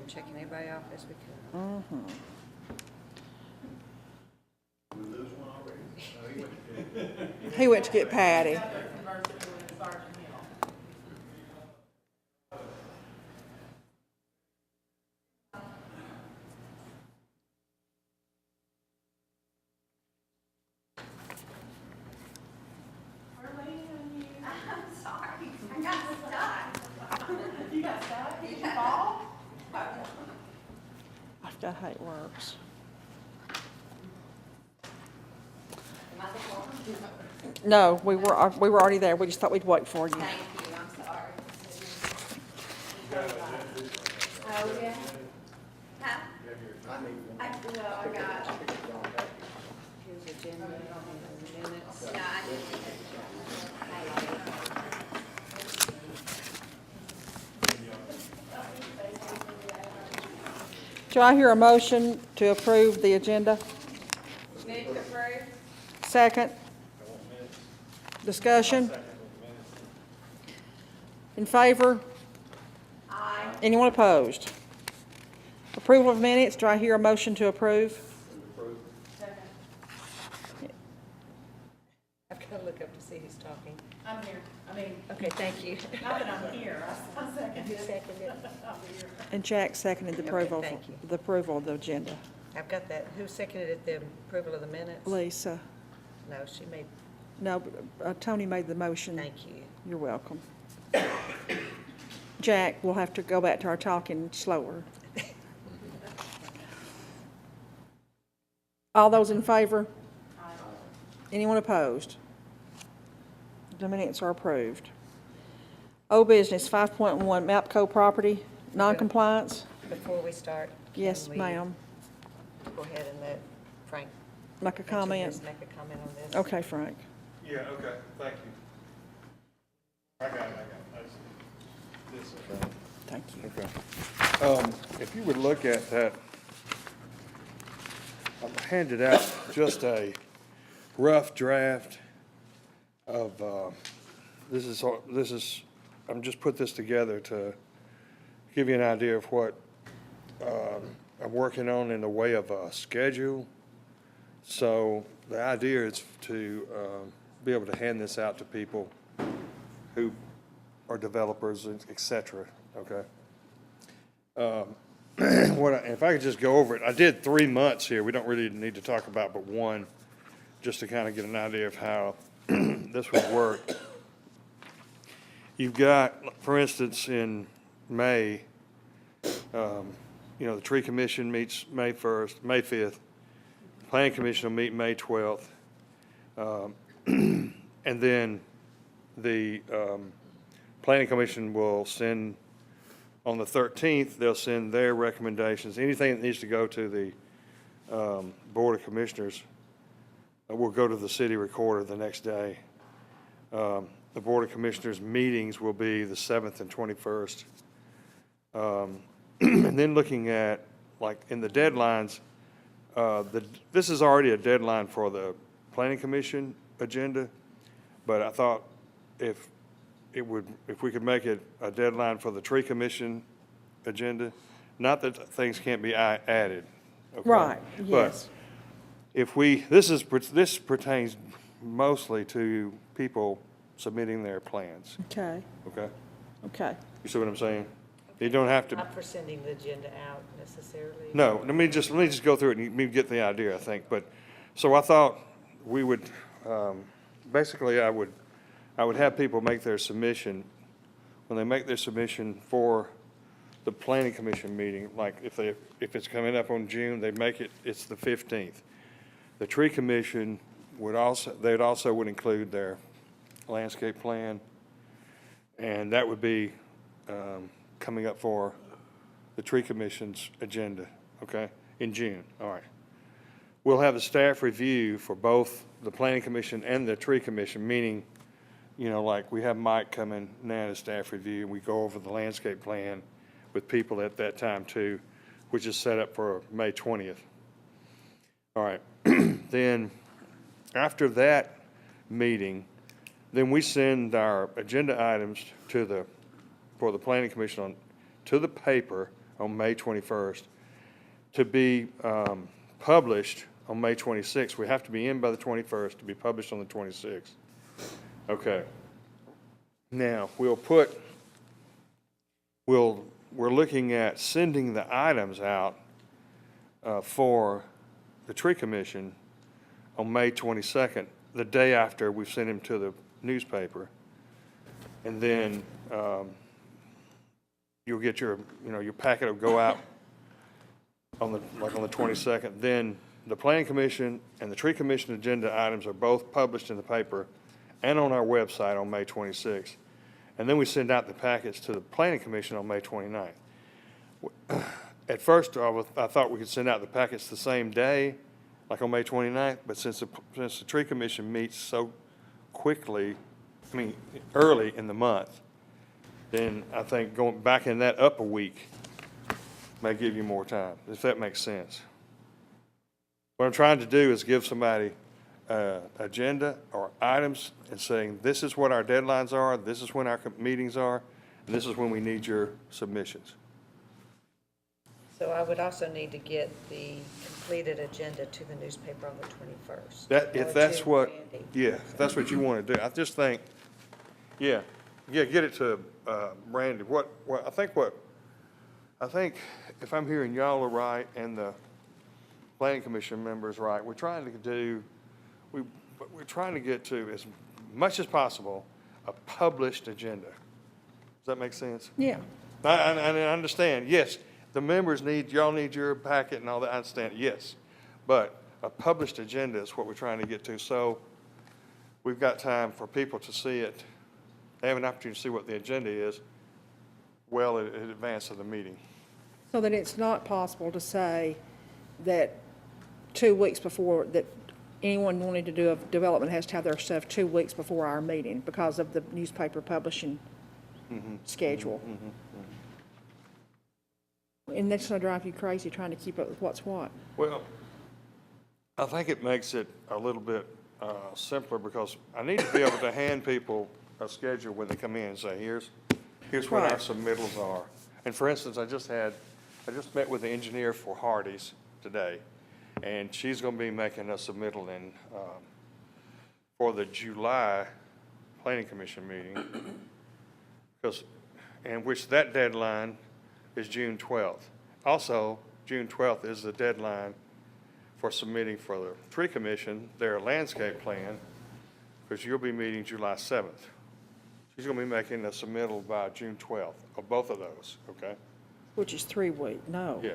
and checking everybody off as we could. He went to get Patty. I forgot how it works. No, we were already there. We just thought we'd wait for you. Thank you, I'm sorry. Oh, yeah? Huh? I got. Here's agenda and minutes. No, I didn't. Do I hear a motion to approve the agenda? Move to approve? Second? Discussion? In favor? Aye. Anyone opposed? Approval of minutes, do I hear a motion to approve? I've got to look up to see who's talking. I'm here. Okay, thank you. Not that I'm here, I second Who it. seconded it? And Jack seconded the Okay, approval, thank you. the approval of the agenda. I've got that. Who seconded it, the approval of the minutes? Lisa, No, she made, no, Tony made the motion. thank you. You're welcome. Jack, we'll have to go back to our talking slower. All those in favor? Anyone opposed? The minutes are approved. Old business, 5.1, MAPCO property, noncompliance? Before we start, can Yes, we ma'am. Go ahead and let Frank Make a comment? make a comment on this. Okay, Frank. Yeah, okay, thank you. I got it. This, Thank you. okay. If you would look at that, I've handed out just a rough draft of, this is, I'm just put this together to give you an idea of what I'm working on in the way of a schedule. So the idea is to be able to hand this out to people who are developers, et cetera, okay? If I could just go over it, I did 3 months here. We don't really need to talk about but one, just to kind of get an idea of how this would work. You've got, for instance, in May, the Tree Commission meets May 1st, May 5th. Planning Commission will meet May 12th. And then the Planning Commission will send, on the 13th, they'll send their recommendations. Anything that needs to go to the Board of Commissioners will go to the city recorder the next day. The Board of Commissioners meetings will be the 7th and 21st. And then looking at, like, in the deadlines, this is already a deadline for the Planning Commission agenda, but I thought if we could make it a deadline for the Tree Commission agenda, not that things can't be added. Okay? Right, But yes. if this pertains mostly to people submitting their plans, Okay, okay? okay. You see what I'm saying? You don't have to. Not for sending the agenda out necessarily. No, let me just go through it and you get the idea, I think. But, so I thought we would, basically I would have people make their submission. When they make their submission for the Planning Commission meeting, like if it's coming up on June, they make it, it's the 15th. The Tree Commission would also include their landscape plan. And that would be, coming up for the Tree Commission's agenda, okay, in June, all right. We'll have a staff review for both the Planning Commission and the Tree Commission, meaning, like we have Mike come in now to staff review, and we go over the landscape plan with people at that time too, which is set up for May 20th. All right, then after that meeting, then we send our agenda items for the Planning Commission to the paper on May 21st, to be published on May 26th. We have to be in by the 21st to be published on the 26th. Okay. Now, we're looking at sending the items out for the tree commission on May 22nd, the day after we've sent him to the newspaper. And then you'll get your packet will go out on the 22nd. Then the planning commission and the tree commission agenda items are both published in the paper and on our website on May 26th. And then we send out the packets to the planning commission on May 29th. At first, I thought we could send out the packets the same day, like on May 29th, but since the tree commission meets so quickly, early in the month, then I think going back in that up a week may give you more time, if that makes sense. What I'm trying to do is give somebody agenda or items and saying, this is what our deadlines are, this is when our meetings are, and this is when we need your submissions. So I would also need to get the completed agenda to the newspaper on the 21st. If or that's to what, Randy. yeah, if that's what you want to do. I just think, get it to Randy. I think if I'm hearing y'all are right and the planning commission members right, we're trying to get to, as much as possible, a published agenda. Does that make sense? Yeah. I understand, yes, the members y'all need your packet and all that, I understand, yes. But a published agenda is what we're trying to get to, so we've got time for people to see it. They have an opportunity to see what the agenda is well in advance of the meeting. So that it's not possible to say that 2 weeks before, that anyone wanting to do a development has to have their stuff 2 weeks before our meeting because of the newspaper publishing schedule. And that's gonna drive you crazy trying to keep up with what's what. Well, I think it makes it a little bit simpler because I need to be able to hand people a schedule when they come in and say, here's what our Right. submittals are. And for instance, I just met with the engineer for Hardee's today, and she's gonna be making a submittal for the July Planning Commission meeting, in which that deadline is June 12th. Also, June 12th is the deadline for submitting for the tree commission their landscape plan, because you'll be meeting July 7th. She's gonna be making a submittal by June 12th of both of those, okay? Which is 3 weeks, no. Yeah,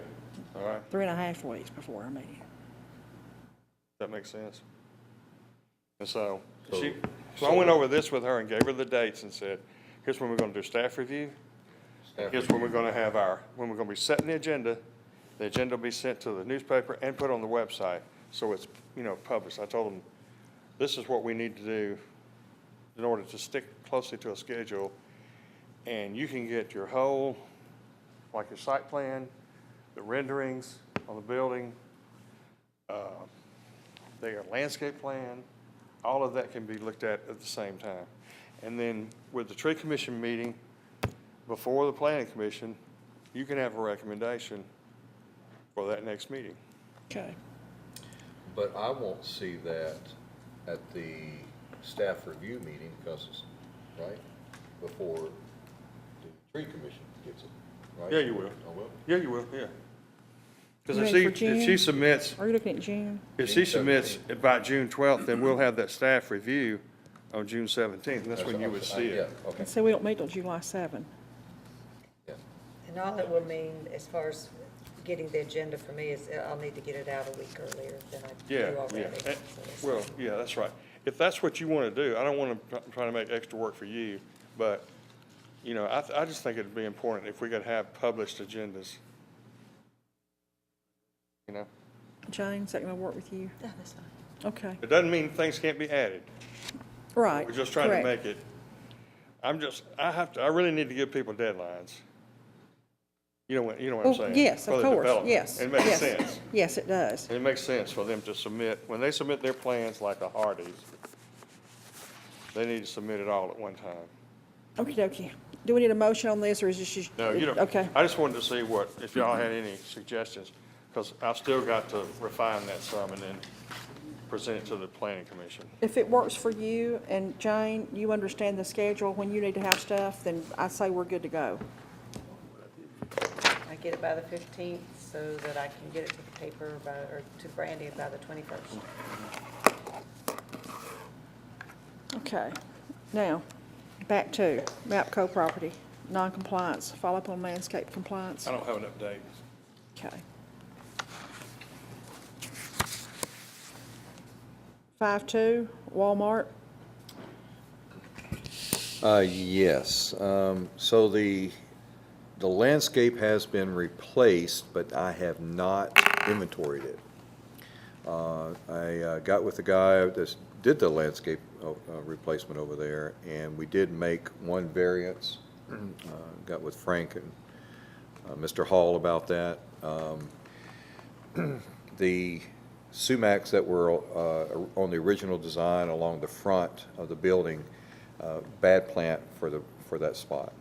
all right, 3.5 weeks before our meeting. that makes sense. And so I went over this with her and gave her the dates and said, here's when we're gonna do staff review. Here's when we're gonna have when we're gonna be setting the agenda. The agenda will be sent to the newspaper and put on the website, so it's, published. I told them, this is what we need to do in order to stick closely to a schedule. And you can get your whole, like your site plan, the renderings on the building, their landscape plan, all of that can be looked at the same time. And then with the tree commission meeting, before the planning commission, you can have a recommendation for that next meeting. Okay. But I won't see that at the staff review meeting because it's, right, before the tree commission gets it, right? Yeah, you will. I will? Yeah, you will, yeah. Because You if ready for she June? submits, Are you looking at June? if she June submits 17th. by June 12th, then we'll have that staff review on June 17th, and that's when you would see it. Yeah, okay, And so we don't meet till July 7. yeah. And all it will mean, as far as getting the agenda for me, is I'll need to get it out a week earlier than I Yeah, do already. yeah. So that's- Well, yeah, that's right. If that's what you want to do, I don't want to try to make extra work for you, but, I just think it'd be important if we could have published agendas. Jane, is that going to work with you? Yeah, that's fine. Okay. It doesn't mean things can't be added. Right. We're just trying to correct. make it, I really need to give people deadlines. You know what I'm Oh, saying? yes, For of the course, development. yes. It makes yes. sense. Yes, it does. And it makes sense for them to submit, when they submit their plans like a Hardee's, they need to submit it all at one time. Okey dokey. Do we need a motion on this, or is this just? No, you don't. Okay. I just wanted to see if y'all had any suggestions, because I've still got to refine that some and then present it to the planning commission. If it works for you and Jane, you understand the schedule when you need to have stuff, then I say we're good to go. I get it by the 15th so that I can get it to the paper by, or to Brandy by the 21st. Okay. Now, back to MAPCO property, non-compliance, follow-up on landscape compliance. I don't have an update. Okay. 5-2, Walmart. Yes, so the landscape has been replaced, but I have not inventoried it. I got with the guy that did the landscape replacement over there, and we did make one variance. Got with Frank and Mr. Hall about that. The sumacs that were on the original design along the front of the building, bad plant for that spot.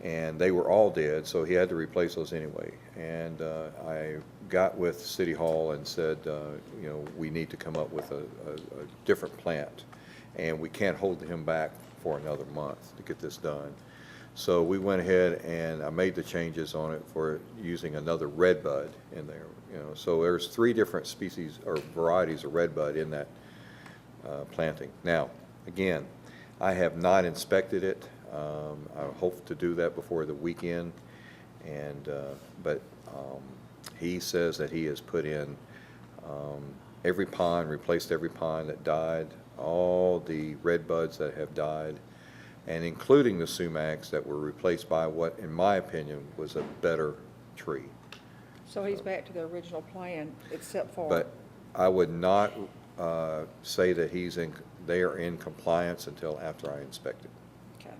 And they were all dead, so he had to replace those anyway. And I got with City Hall and said, you know, we need to come up with a different plant. And we can't hold him back for another month to get this done. So we went ahead and I made the changes on it for using another red bud in there. You know, so there's 3 different species or varieties of red bud in that planting. Now, again, I have not inspected it. I hope to do that before the weekend. And but he says that he has put in every pine, replaced every pine that died, all the red buds that have died, and including the sumacs that were replaced by what, in my opinion, was a better tree. So he's back to the original plan, except for. But I would not say that they are in compliance until after I inspect it. Okay.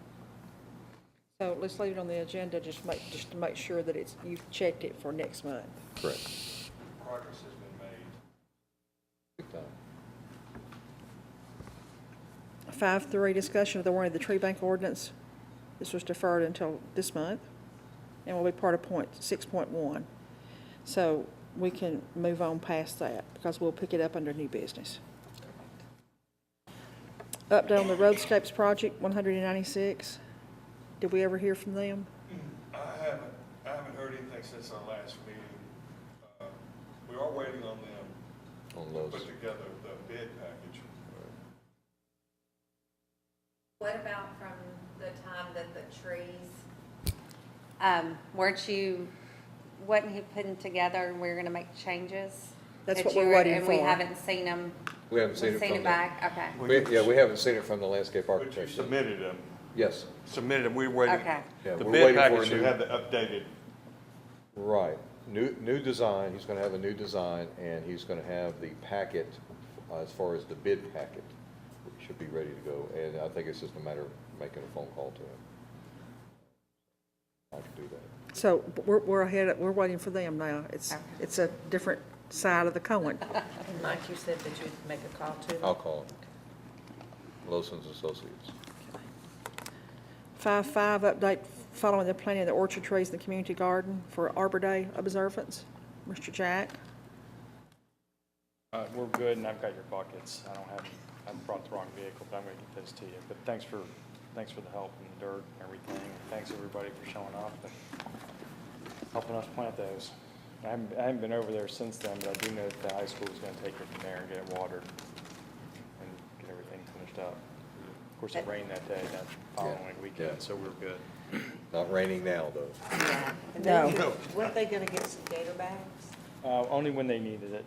So let's leave it on the agenda, just to make sure that you've checked it for next month. Correct. Progress has been made. Big time. 5-3, discussion of the warning of the tree bank ordinance. This was deferred until this month, and will be part of point 6.1. So we can move on past that, because we'll pick it up under new business. Update on the roadscapes project, 196. Did we ever hear from them? I haven't heard anything since our last meeting. We are waiting on them On to those. put together the bid package. What about from the time that the trees? Wasn't he putting together and we were gonna make changes? That's That what you we're were- waiting And we for. haven't seen them? We haven't seen it from back, okay. We haven't seen it from the landscape But you architect. submitted them, Yes, we're waiting. Okay. Yeah, The we're bid waiting for a package should new- have the updated. right. New design, he's gonna have a new design, and he's gonna have the packet, as far as the bid packet, should be ready to go. And I think it's just a matter of making a phone call to him. I can do that. So we're waiting for them now. It's a different side of the coin. And Mike, you said that you'd make a call to them? I'll call him. Lawson's Associates. 5-5, update following the planting of the orchard trees in the community garden for Arbor Day observance. Mr. Jack? We're good, and I've got your buckets. I brought the wrong vehicle, but I'm gonna get those to you. But thanks for the help and the dirt and everything. Thanks, everybody, for showing up and helping us plant those. I haven't been over there since then, but I do know that the high school is gonna take it from there and get it watered and get everything finished up. Of course, it rained that day, that following Yeah. weekend, so we're good. Not raining now, though. Yeah. And No. then, weren't they gonna get some gator bags? Only when they needed it.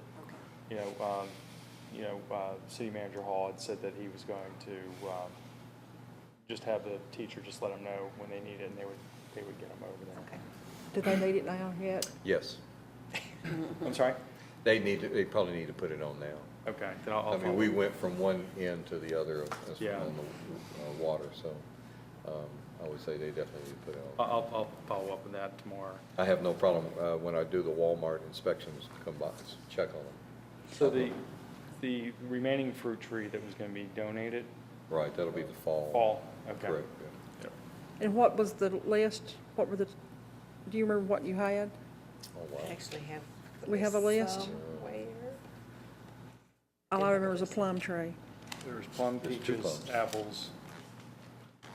Okay. City Manager Hall had said that he was going to just have the teacher just let them know when they need it, and they would get them over there. Okay. Do they need it now yet? Yes. I'm sorry? They probably need to put it on now. Okay, then I'll I mean, follow we up. went from one end to the other Yeah. on the water, so I would say they definitely need to put it on. I'll follow up with that tomorrow. I have no problem when I do the Walmart inspections, come by, check on them. So the remaining fruit tree that was gonna be donated, Right, that'll be the fall. fall, okay. Correct, yeah. And what was the list? What were the, do you remember what you had? Oh, wow. I actually have. the We have a list? Somewhere. All I remember was a plum tree. There's plum, There's 2 peaches, plums. apples.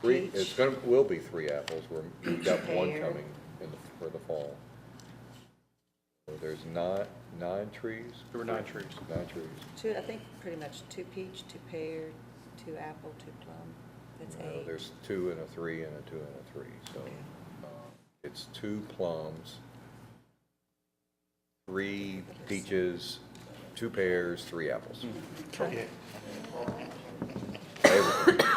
Three, Peach. it's gonna, will be 3 apples, we've got one Pear. coming for the fall. So there's nine trees? There were 9 trees. 9 trees. Two, I think pretty much 2 peach, 2 pear, 2 apple, 2 plum. That's No, 8. there's 2 and a 3 and a 2 and a 3, so Okay. it's 2 plums, 3 peaches, 2 pears, 3 apples. Okay.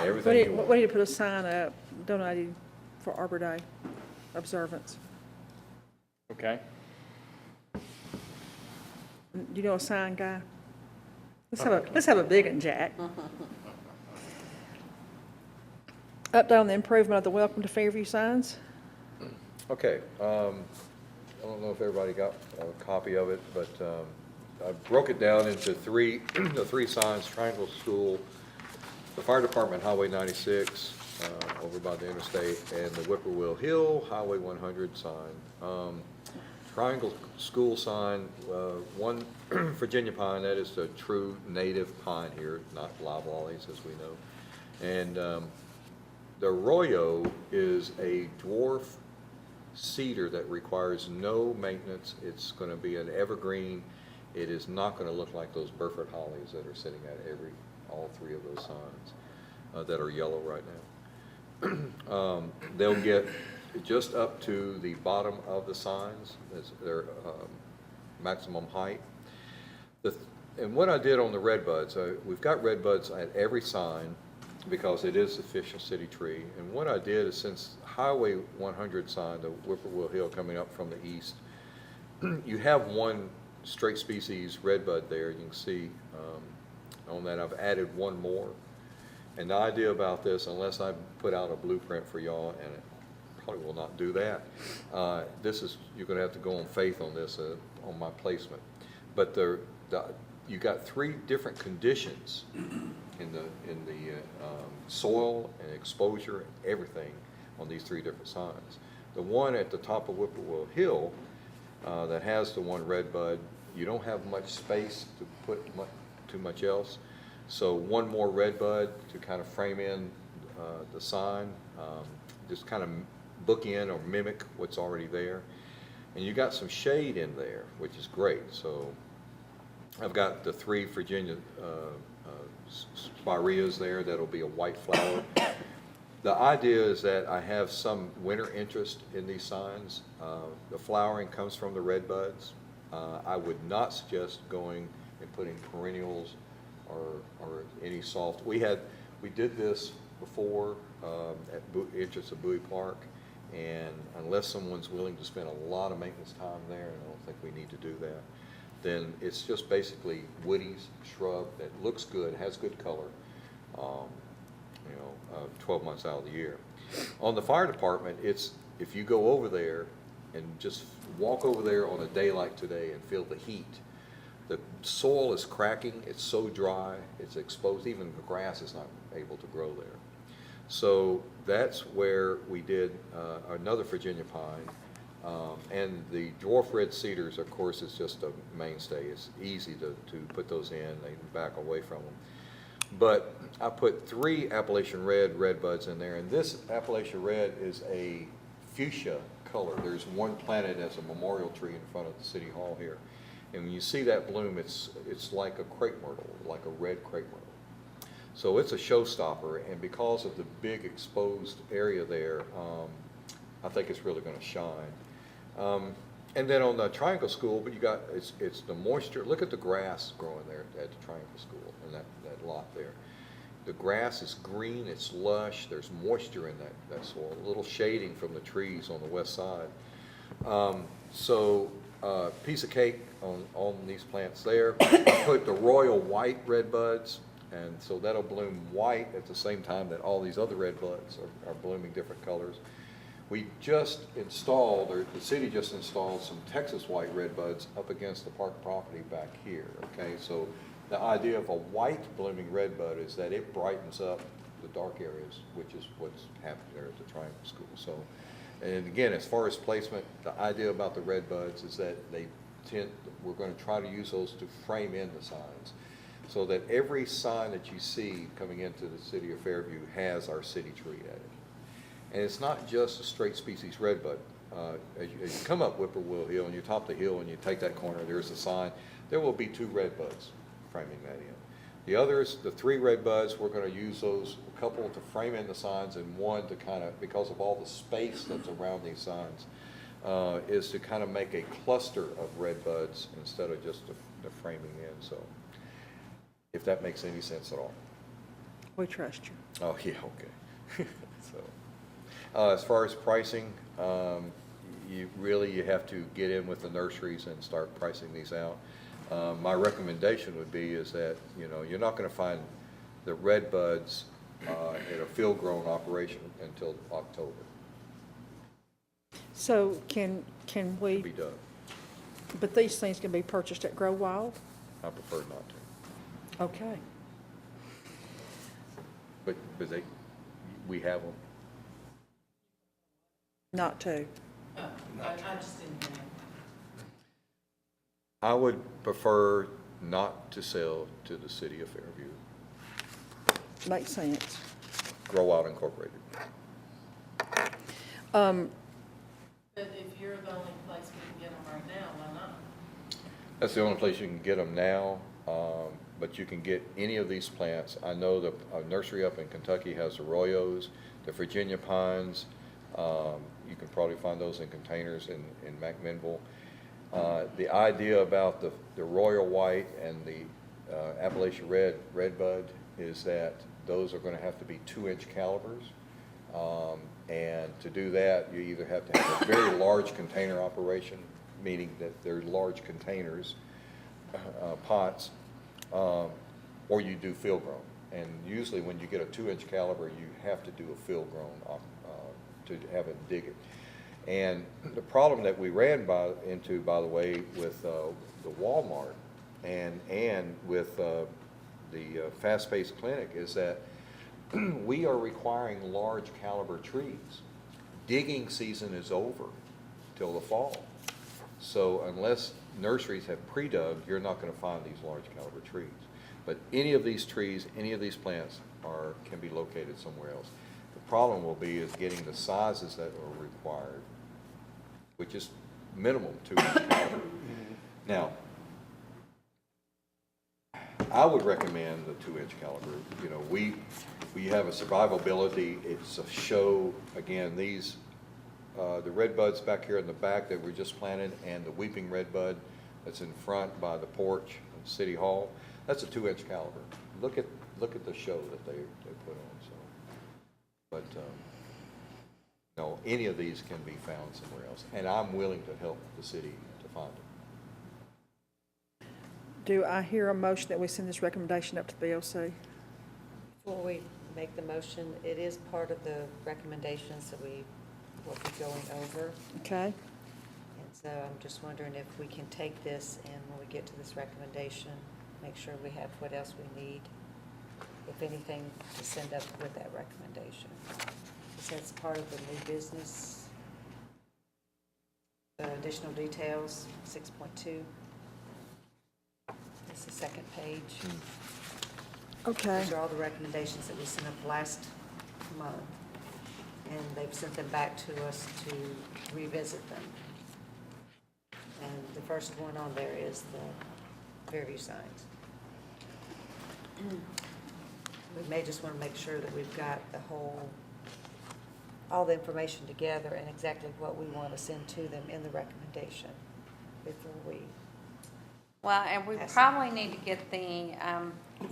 Everything you We want. need to put a sign up donated for Arbor Day observance. Okay. Do you know a sign guy? Let's have a big one, Jack. Update on the improvement of the Welcome to Fairview signs. Okay, I don't know if everybody got a copy of it, but I broke it down into 3, the 3 signs: Triangle School, the Fire Department, Highway 96, over by the interstate, and the Whippoorwill Hill Highway 100 sign. Triangle School sign, one Virginia pine, that is the true native pine here, not loblollies as we know. And the Arroyo is a dwarf cedar that requires no maintenance. It's going to be an evergreen. It is not going to look like those Burford hollies that are sitting at all 3 of those signs that are yellow right now. They'll get just up to the bottom of the signs as their maximum height. And what I did on the red buds, we've got red buds at every sign because it is the official city tree. And what I did is, since Highway 100 sign, the Whippoorwill Hill coming up from the east, you have one straight species red bud there. You can see on that I've added one more. And the idea about this, unless I put out a blueprint for y'all, and it probably will not do that, you're going to have to go on faith on this, on my placement. But you got 3 different conditions in the soil and exposure and everything on these 3 different signs. The one at the top of Whippoorwill Hill that has the one red bud, you don't have much space to put too much else. So one more red bud to kind of frame in the sign, just kind of book in or mimic what's already there. And you got some shade in there, which is great. So I've got the 3 Virginia spireas there that'll be a white flower. The idea is that I have some winter interest in these signs. The flowering comes from the red buds. I would not suggest going and putting perennials or any soft. We did this before at entrance of Bowie Park, and unless someone's willing to spend a lot of maintenance time there, and I don't think we need to do that, then it's just basically woodies, shrub that looks good, has good color, 12 months out of the year. On the fire department, if you go over there and just walk over there on a day like today and feel the heat, the soil is cracking, it's so dry, it's exposed, even the grass is not able to grow there. So that's where we did another Virginia pine. And the dwarf red cedars, of course, is just a mainstay. It's easy to put those in. They can back away from them. But I put 3 Appalachian red buds in there, and this Appalachian red is a fuchsia color. There's one planted as a memorial tree in front of the city hall here. And when you see that bloom, it's like a crepe myrtle, like a red crepe myrtle. So it's a showstopper, and because of the big exposed area there, I think it's really going to shine. And then on the Triangle School, but it's the moisture. Look at the grass growing there at the Triangle School and that lot there. The grass is green, it's lush, there's moisture in that soil, a little shading from the trees on the west side. So piece of cake on these plants there. I put the royal white red buds, and so that'll bloom white at the same time that all these other red buds are blooming different colors. We just installed, or the city just installed, some Texas white red buds up against the park property back here, okay? So the idea of a white blooming red bud is that it brightens up the dark areas, which is what's happening there at the Triangle School. So, and again, as far as placement, the idea about the red buds is that we're going to try to use those to frame in the signs, so that every sign that you see coming into the city of Fairview has our city tree at it. And it's not just a straight species redbud. As you come up Whippoorwill Hill and you top the hill and you take that corner, there's a sign. There will be 2 redbuds framing that in. The others, the 3 redbuds, we're going to use those, a couple to frame in the signs and one to kind of, because of all the space that's around these signs, is to kind of make a cluster of redbuds instead of just the framing in. So, if that makes any sense at all. We trust you. Oh, yeah, okay. So, as far as pricing, you have to get in with the nurseries and start pricing these out. My recommendation would be is that, you're not going to find the red buds at a field-grown operation until October So can to we, be done. but these things can be purchased at Grow Wild? I prefer not to. Okay. But we have them. Not to. I just didn't hear. I would prefer not to sell to the city of Fairview. Makes sense. Grow Out Incorporated. But if you're the only place we can get them right now, why not? That's the only place you can get them now, but you can get any of these plants. I know the nursery up in Kentucky has arroyos, the Virginia pines. You can probably find those in containers in McMinnville. The idea about the Royal White and the Appalachia Redbud is that those are going to have to be 2-inch calibers. And to do that, you either have to have a very large container operation, meaning that they're large containers, pots, or you do field grown. And usually when you get a 2-inch caliber, you have to do a field grown to have it dig it. And the problem that we ran into, by the way, with the Walmart and with the fast-paced clinic is that we are requiring large caliber trees. Digging season is over till the fall. So unless nurseries have pre-dug, you're not going to find these large caliber trees. But any of these trees, any of these plants can be located somewhere else. The problem will be is getting the sizes that are required, which is minimum 2-inch caliber. Now, I would recommend the 2-inch caliber. We have a survivability. It's a show. Again, these, the red buds back here in the back that we just planted, and the weeping red bud that's in front by the porch of City Hall, that's a 2-inch caliber. Look at the show that they put on. So, but no, any of these can be found somewhere else, and I'm willing to help the city to find them. Do I hear a motion that we send this recommendation up to the BOC? Before we make the motion, it is part of the recommendations that we will be going over. Okay? And so I'm just wondering if we can take this and when we get to this recommendation, make sure we have what else we need, if anything, to send up with that recommendation. Because that's part of the new business. Additional details, 6.2. It's the second page. Okay. These are all the recommendations that we sent up last month, and they've sent them back to us to revisit them. And the first one on there is the Fairview signs. We may just want to make sure that we've got all the information together and exactly what we want to send to them in the recommendation before we. Well, and we probably need to get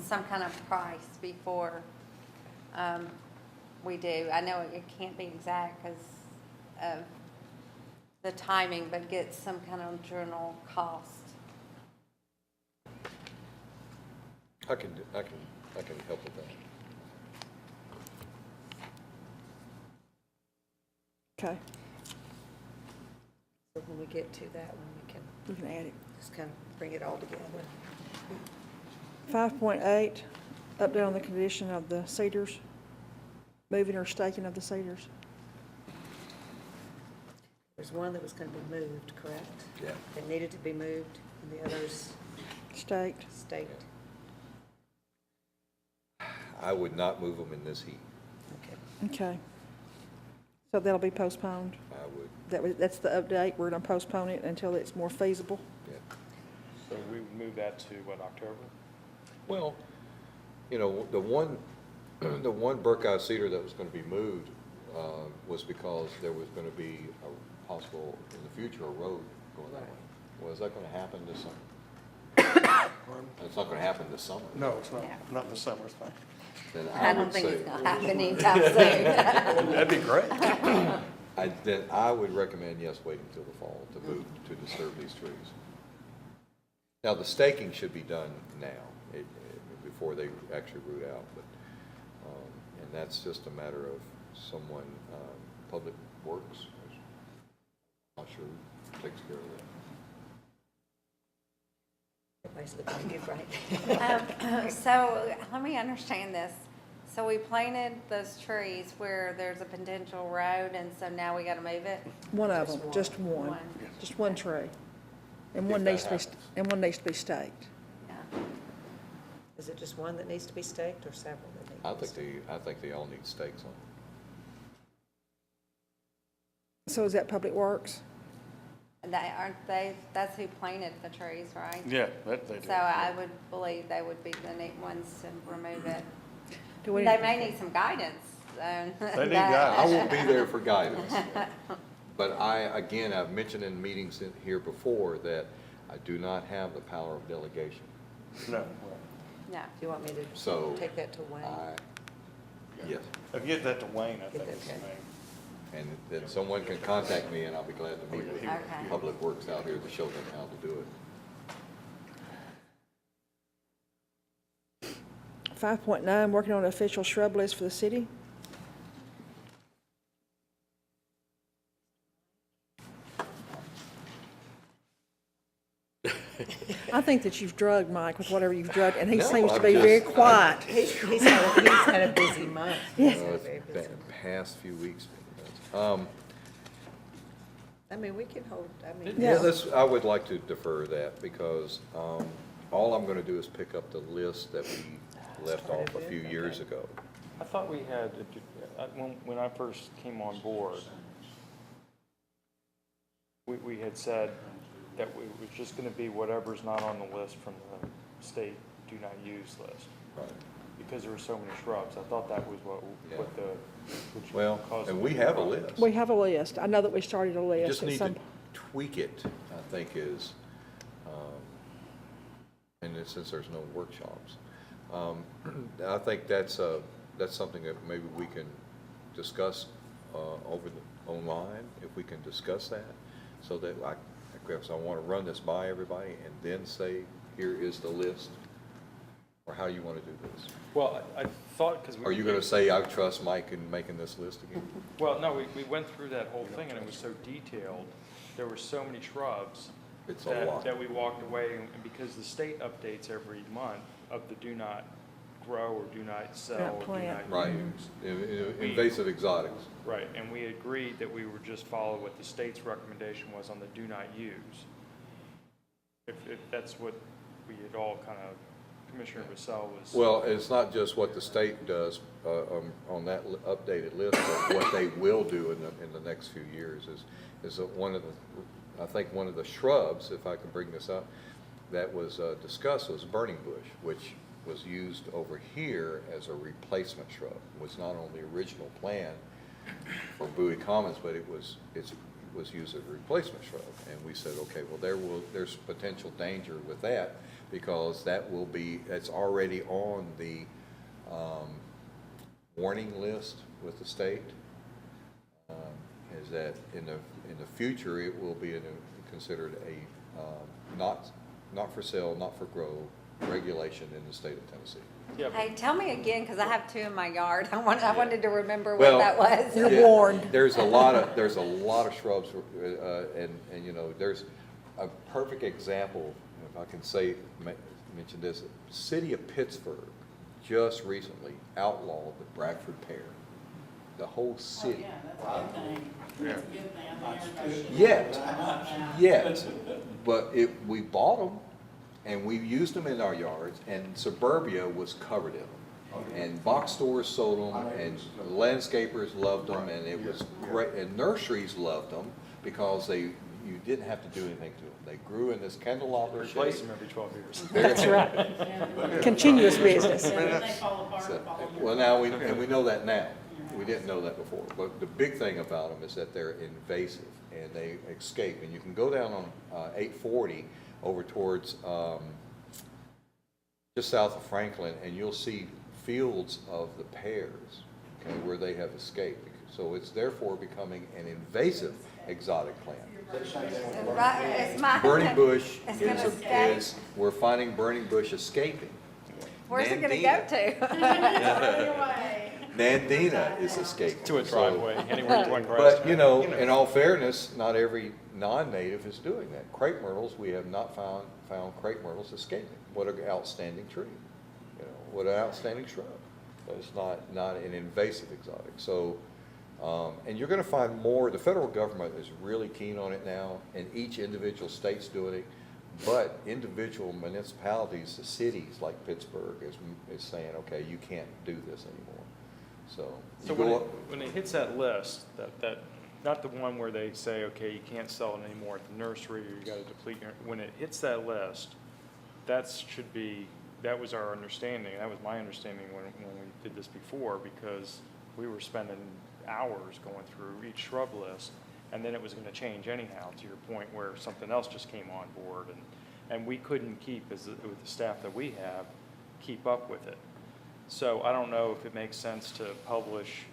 some kind of price before we do. I know it can't be exact because of the timing, but get some kind of general cost. I can help with that. Okay. So when we get to that one, we can add it. just kind of bring it all together. 5.8, update on the condition of the cedars. moving or staking of the cedars. There's one that was going to be moved, correct? Yeah. That needed to be moved, and the others Staked. staked. I would not move them in this heat. Okay. Okay. So that'll be postponed. I would, That's the update. We're going to postpone it until it's more feasible. yeah. So we would move that to what, October? Well, you know, the one, the one Buckeye cedar that was going to be moved was because there was going to be a possible, in the future, a road going that way. Well, is that going to happen this summer? It's not going to happen this summer. No, it's Yeah. not the summer thing. Then I don't would think say- it's gonna happen anytime soon. That'd be great. Then I would recommend, yes, wait until the fall to move, to disturb these trees. Now, the staking should be done now, before they actually root out, but, and that's just a matter of someone, Public Works, I'm not sure who takes care of that. Everybody's looking at you, right? So let me understand this. So we planted those trees where there's a potential road, and so now we gotta move it? One of them, just one. One. Just one tree. And If one that needs to be, happens. and one needs to be staked. Yeah. Is it just one that needs to be staked or several that need I to be think staked? I think they all need stakes on them. So is that Public Works? Aren't they, that's who planted the trees, right? Yeah, that they do. So I would believe they would be the neat ones to remove it. Do we- They may need some guidance. They need I guidance. won't be there for guidance. But again, I've mentioned in meetings here before that I do not have the power of delegation. No. No. Do you want me to So take that to Wayne? Yes, I'll get that to Wayne, I Get think that is his to- name. and then someone can contact me and I'll be glad to meet with Okay. Public Works out here to show them how to do it. 5.9, working on an official shrub list for the city. I think that you've drugged Mike with whatever you've drugged, and he No, seems to I'm be very just- quiet. He's had a busy month. He's had a It's very busy been month. past few weeks. I mean, we can hold, I mean. Yeah. I would like to defer that because all I'm going to do is pick up the list that we left Started off a few with, years okay. ago. I thought we had, when I first came on board, we had said that it was just gonna be whatever's not on the list from the state do not use list, Right. because there were so many shrubs. I thought that was what which Well, caused and the we have a problem. list. We have a list. I know that we started a You list just at need some. to tweak it, I think is, and since there's no workshops. I think that's something that maybe we can discuss online, if we can discuss that, so that I guess I want to run this by everybody and then say, here is the list, or how you want to do this. Well, I thought, because we. Are you going to say, I trust Mike in making this list again? Well, no, we went through that whole thing, and it was so detailed. There were so many shrubs. It's a lot. That we walked away, and because the state updates every month of the do not grow or do not sell Not or do plant. not Right, use. invasive exotics. Right, and we agreed that we would just follow what the state's recommendation was on the do not use. If that's what we had all kind of, Commissioner Vassell was. Well, it's not just what the state does on that updated list, but what they will do in the next few years is one of the, I think one of the shrubs, if I can bring this up, that was discussed was burning bush, which was used over here as a replacement shrub. It was not on the original plan for Bowie Commons, but it was used as a replacement shrub. And we said, okay, well, there's potential danger with that, because that's already on the warning list with the state. Is that in the future, it will be considered a not for sale, not for grow regulation in the state of Tennessee. Yeah, Hey, tell me again, because I have two in my yard. I wanted to remember Well, what that was. You're Yeah, warned. There's a lot of shrubs, and you know, there's a perfect example, if I can mention this. City of Pittsburgh just recently outlawed the Bradford pear. the whole Oh, city. yeah, that's a good thing. That's a good thing. I think everybody should. Yet, but we bought them and we used them in our yards, and suburbia was covered in them. And box stores sold them, and landscapers loved them, and it was great, and nurseries loved them because you didn't have to do anything to them. They grew in this candelabra Replace shape. them every 12 years. That's right. Continuous business. And then they fall apart, So, fall apart. well, now we know that now. We didn't know that before. But the big thing about them is that they're invasive and they escape. And you can go down on 840 over towards just south of Franklin, and you'll see fields of the pears, okay, where they have escaped. So it's therefore becoming an invasive exotic plant. Right, it's my. Burning bush It's gonna is escape. we're finding burning bush escaping. Where's it gonna go Nandina. to? Nandina is escaping. To a So- driveway, anywhere to one grass. But, you know, in all fairness, not every non-native is doing that. Crepe myrtles, we have not found crepe myrtles escaping. What an outstanding tree, you know, what an outstanding shrub. But it's not an invasive exotic. So, and you're gonna find more, the federal government is really keen on it now, and each individual state's doing it. But individual municipalities, the cities like Pittsburgh is saying, okay, you can't do this anymore. So. So you go up- when it hits that list, that, not the one where they say, okay, you can't sell it anymore at the nursery, or you gotta deplete your, when it hits that list, that was our understanding, that was my understanding when we did this before, because we were spending hours going through each shrub list, and then it was gonna change anyhow, to your point, where something else just came on board, and we couldn't keep, with the staff that we have, keep up with it. So I don't know if it makes sense to publish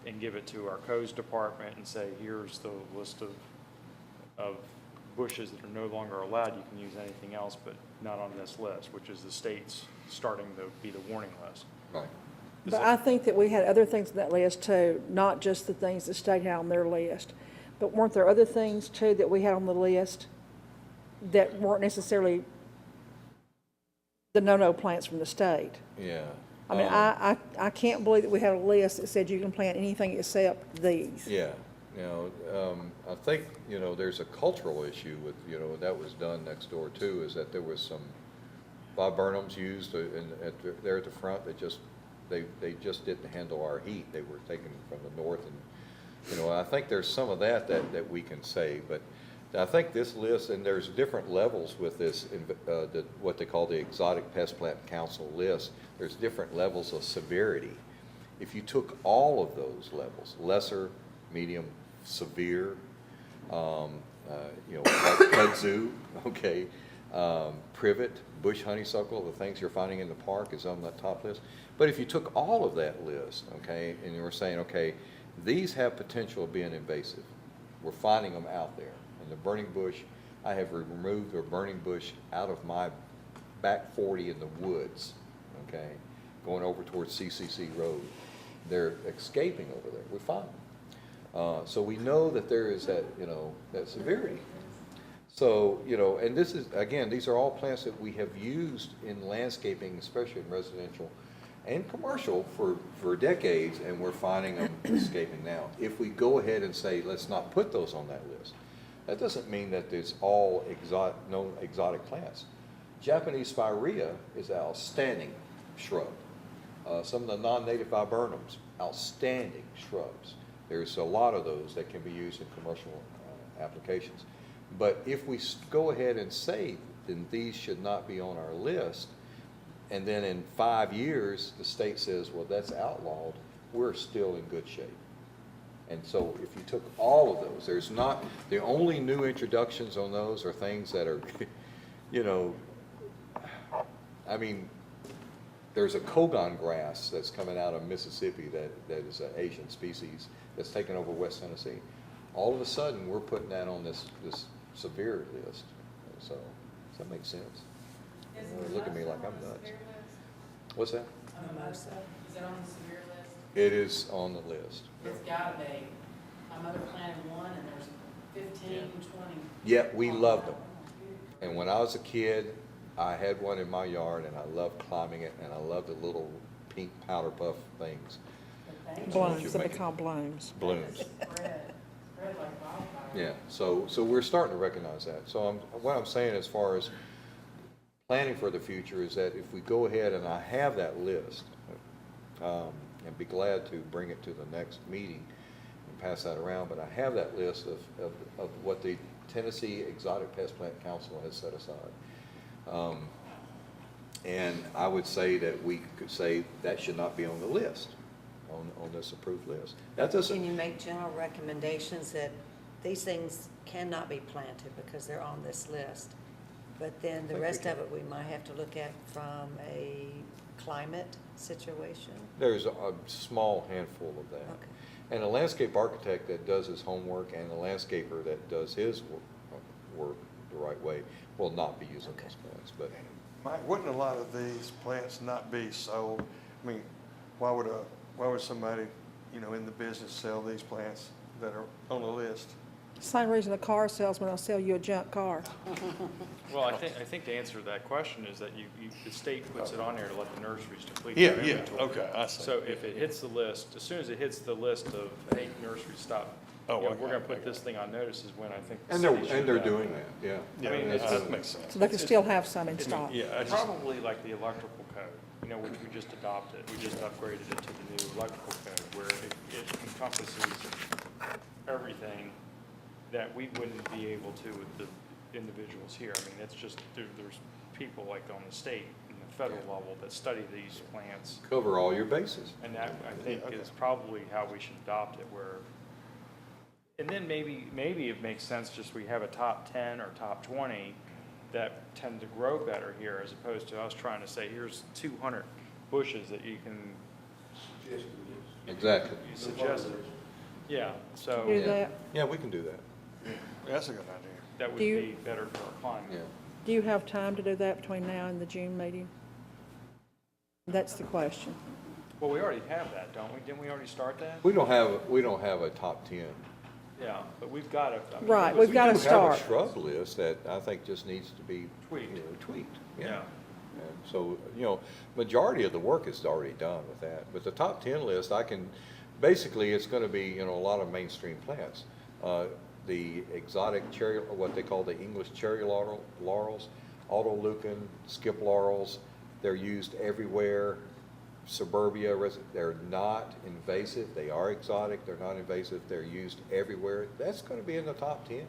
and give it to our codes department and say, here's the list of bushes that are no longer allowed. You can use anything else, but not on this list, which is the state's starting to be the warning list. Right. But I think that we had other things on that list too, not just the things the state had on their list. But weren't there other things too that we had on the list that weren't necessarily the no-no plants from the state? Yeah. I mean, I can't believe that we had a list that said you can plant anything except these. Yeah, you know, I think, you know, there's a cultural issue with, you know, that was done next door too, is that there was some viburnums used there at the front that they just didn't handle our heat. They were taken from the north, and, you know, I think there's some of that we can say, but I think this list, and there's different levels with this, what they call the Exotic Pest Plant Council list. There's different levels of severity. If you took all of those levels, lesser, medium, severe, you know, like kudzu, okay, privet, bush honeysuckle, the things you're finding in the park is on that top list. But if you took all of that list, okay, and you were saying, okay, these have potential of being invasive. We're finding them out there. And the burning bush, I have removed the burning bush out of my back 40 in the woods, okay, going over towards CCC Road. They're escaping over there. We found them. So we know that there is that, you know, that severity. So, you know, and this is, again, these are all plants that we have used in landscaping, especially in residential and commercial for decades, and we're finding them escaping now. If we go ahead and say, let's not put those on that list, that doesn't mean that it's all known exotic plants. Japanese spirea is an outstanding shrub. Some of the non-native viburnums, outstanding shrubs. There's a lot of those that can be used in commercial applications. But if we go ahead and say, then these should not be on our list, and then in 5 years, the state says, well, that's outlawed, we're still in good shape. And so if you took all of those, there's not, the only new introductions on those are things that are, you know, I mean, there's a Kogon grass that's coming out of Mississippi that is an Asian species that's taken over West Tennessee. All of a sudden, we're putting that on this severe list. So, does that make sense? Look at me like I'm nuts. What's that? Mimosa, is it on the severe list? It is on the list. It's gotta be. My mother planted one and there's 15, 20. Yeah, we loved them. And when I was a kid, I had one in my yard, and I loved climbing it, and I loved the little pink powder puff things. Blooms, they call blooms. blooms. Spread like wildfire. Yeah, so we're starting to recognize that. So what I'm saying as far as planning for the future is that if we go ahead and I have that list, and be glad to bring it to the next meeting and pass that around, but I have that list of what the Tennessee Exotic Pest Plant Council has set aside. And I would say that we could say that should not be on the list, on this approved list. That Can doesn't, you make general recommendations that these things cannot be planted because they're on this list? But then the rest of it, we might have to look at from a climate situation. there's a small handful of that. Okay. And a landscape architect that does his homework and a landscaper that does his work the right way will not be using Okay. those plants, but Mike, wouldn't a lot of these plants not be sold? I mean, why would somebody, in the business sell these plants that are on the list? Same reason a car salesman will sell you a junk car. Well, I think the answer to that question is that the state puts it on there to let the nurseries deplete Yeah, their yeah, inventory. okay, I see. So if it hits the list, as soon as it hits the list of, hey, nurseries, stop. Oh, We're okay, gonna put okay. this thing on notice is when I think the and city should they're have done doing it. that, yeah. Yeah, I mean, it's- that makes sense. So they can still have some in It's- stock. Yeah, I just, Probably like the electrical code, which we just adopted. We just upgraded it to the new electrical code where it encompasses everything that we wouldn't be able to with the individuals here. I mean, it's just, there's people like on the state and the federal level that study these plants. Cover all your bases. And that, I think, okay. is probably how we should adopt it, where, and then maybe it makes sense just we have a top 10 or top 20 that tend to grow better here, as opposed to us trying to say, here's 200 bushes that you can, Exactly. you suggested. Yeah, so Do Yeah. that. Yeah, we can do that, that's a good idea. that would Do you- be better for our climate. yeah. Do you have time to do that between now and the June meeting? That's the question. Well, we already have that, don't we? Didn't we already start that? We don't have a top 10. Yeah, but we've got to. Right, we've got to We do have a start. shrub list that I think just needs to be Tweaked. tweaked, Yeah. yeah. And so, majority of the work is already done with that. But the top 10 list, basically, it's going to be, a lot of mainstream plants. The exotic cherry, what they call the English cherry laurels, autolucan, skip laurels, they're used everywhere. Suburbia, they're not invasive, they are exotic, they're not invasive, they're used everywhere. That's going to be in the top 10.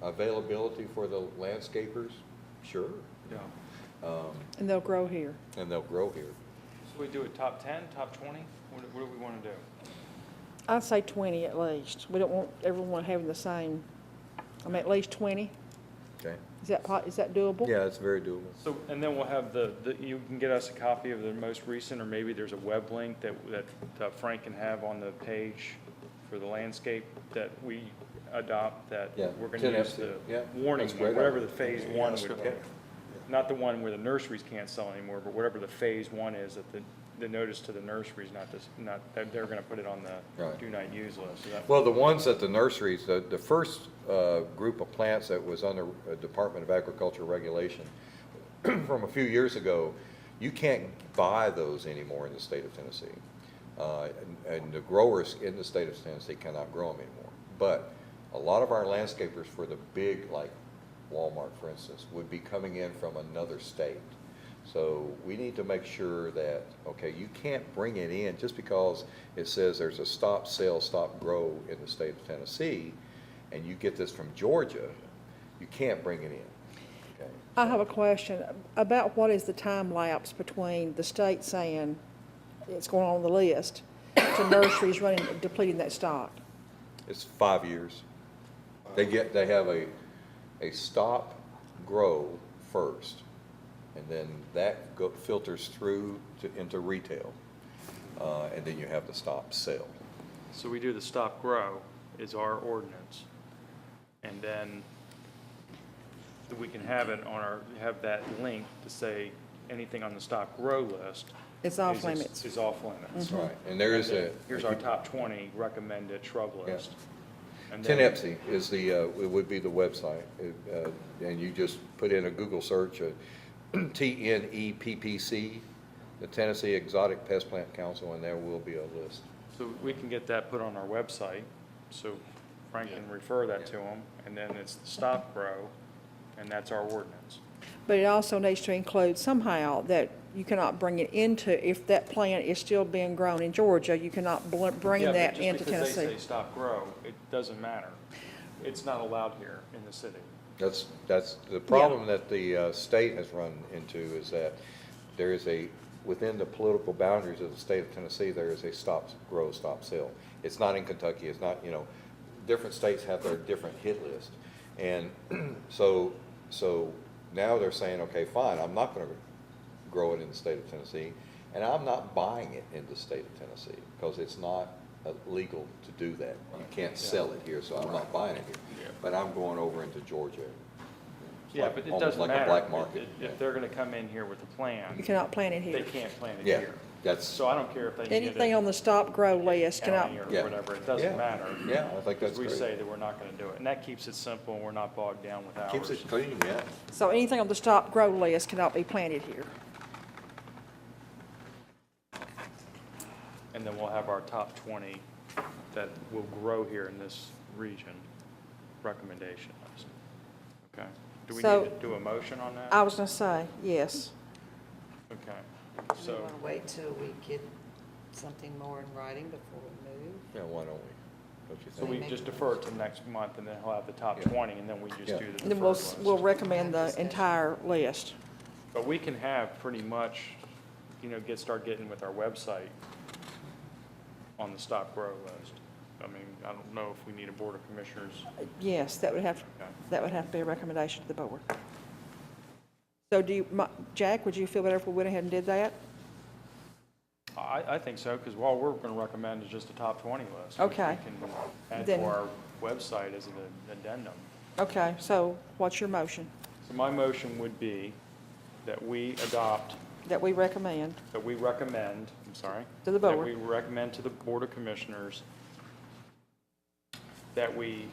Availability for the landscapers, sure. Yeah. And they'll grow here. And they'll grow here. So we do it top 10, top 20? What do we want to do? I'd say 20 at least. We don't want everyone having the same, at least 20. Okay? Is that doable? Yeah, it's very doable. So, and then we'll have you can get us a copy of the most recent, or maybe there's a web link that Frank can have on the page for the landscape that we adopt, that Yeah, we're going to 10 use the yeah, warning, that's great. whatever the phase Yeah, one that's would good. be. Not the one where the nurseries can't sell anymore, but whatever the phase one is, that the notice to the nurseries, that they're going to put it on the Right. do not use list. So that- Well, the ones at the nurseries, the first group of plants that was under Department of Agriculture regulation from a few years ago, you can't buy those anymore in the state of Tennessee. And the growers in the state of Tennessee cannot grow them anymore. But a lot of our landscapers for the big, like Walmart, for instance, would be coming in from another state. So we need to make sure that, okay, you can't bring it in just because it says there's a stop sale, stop grow in the state of Tennessee, and you get this from Georgia, you can't bring it in. Okay? I have a question about what is the time lapse between the state saying it's going on the list to nurseries depleting that stock? It's 5 years. They have a stop grow first, and then that filters through into retail, and then you have the stop sale. So we do the stop grow is our ordinance. And then we can have it have that link to say anything on the stop grow list. It's off limits. Is off limits. Right, and there is Here's our top 20 recommended shrub Yeah. list. And then- Tenepsy is it would be the website, and you just put in a Google search, TNEPPC, the Tennessee Exotic Pest Plant Council, and there will be a list. So we can get that put on our website, so Frank can refer that to them, and then it's the stop grow, and that's our ordinance. But it also needs to include somehow that you cannot bring it into, if that plant is still being grown in Georgia, you cannot bring Yeah, but that into Just because they say Tennessee. stop grow, it doesn't matter. It's not allowed here in the city. That's the problem that the state has run into is that there is within the political boundaries of the state of Tennessee, there is a stop grow, stop sell. It's not in Kentucky, it's not, different states have their different hit list. And so now they're saying, okay, fine, I'm not gonna grow it in the state of Tennessee, and I'm not buying it in the state of Tennessee, because it's not legal to do that. You can't sell it here, so I'm not buying it here. But I'm going over into Georgia. It's Yeah, like- but it almost doesn't like a matter. black market. If they're gonna come in here with a plan, You cannot plant it they here. can't plant it Yeah, here. that's, So I don't care if they get Anything it on the stop grow list cannot, county or Yeah. whatever, it Yeah. doesn't matter. yeah, I think that's Because we great. say that we're not gonna do it, and that keeps it simple, and we're not bogged down with hours. Keeps it clean, yeah. so anything on the stop grow list cannot be planted here. And then we'll have our top 20 that will grow here in this region recommendation list. Okay? Do we So- need to do a motion on that? I was gonna say, yes. Okay. Do we So, want to wait till we get something more in writing before we move? Yeah, why don't we? Don't you so think? we just defer it to next month, and then he'll have the top Yeah. 20, and then we just Yeah. do the And deferred then we'll, list. we'll recommend the entire list. But we can have pretty much, start getting with our website on the stop grow list. I mean, I don't know if we need a board of commissioners. Yes, that would have to be a recommendation to the board. So Jack, would you feel better if we went ahead and did that? I think so, because all we're going to recommend is just a top 20 list. which Okay. We can add Then- to our website as an addendum. Okay, so what's your motion? So my motion would be that we adopt, That we recommend that we recommend, to the board? that we recommend to the Board of Commissioners that we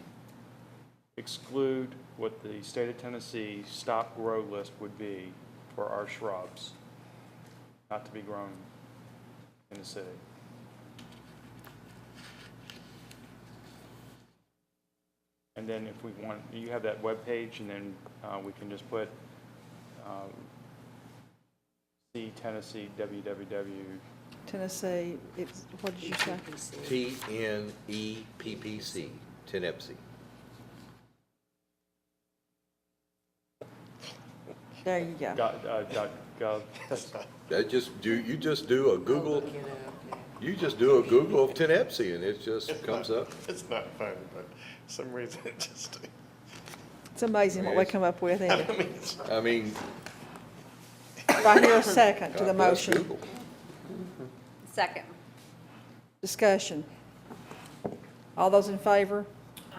exclude what the state of Tennessee stop grow list would be for our shrubs, not to be grown in the city. And then if we want, you have that webpage, and then we can just put see Tennessee www. Tennessee, it's, what did you say? TNEPPC, Tennessee. There you go. Gov. That you just do a Google, Look it up, yeah. you just do a Google of Tennessee, and it just comes up. It's not funny, but some reason it just, It's amazing what we come up with, isn't it? I mean, Do I hear a second to the God bless motion? Google. Second. Discussion. All those in favor?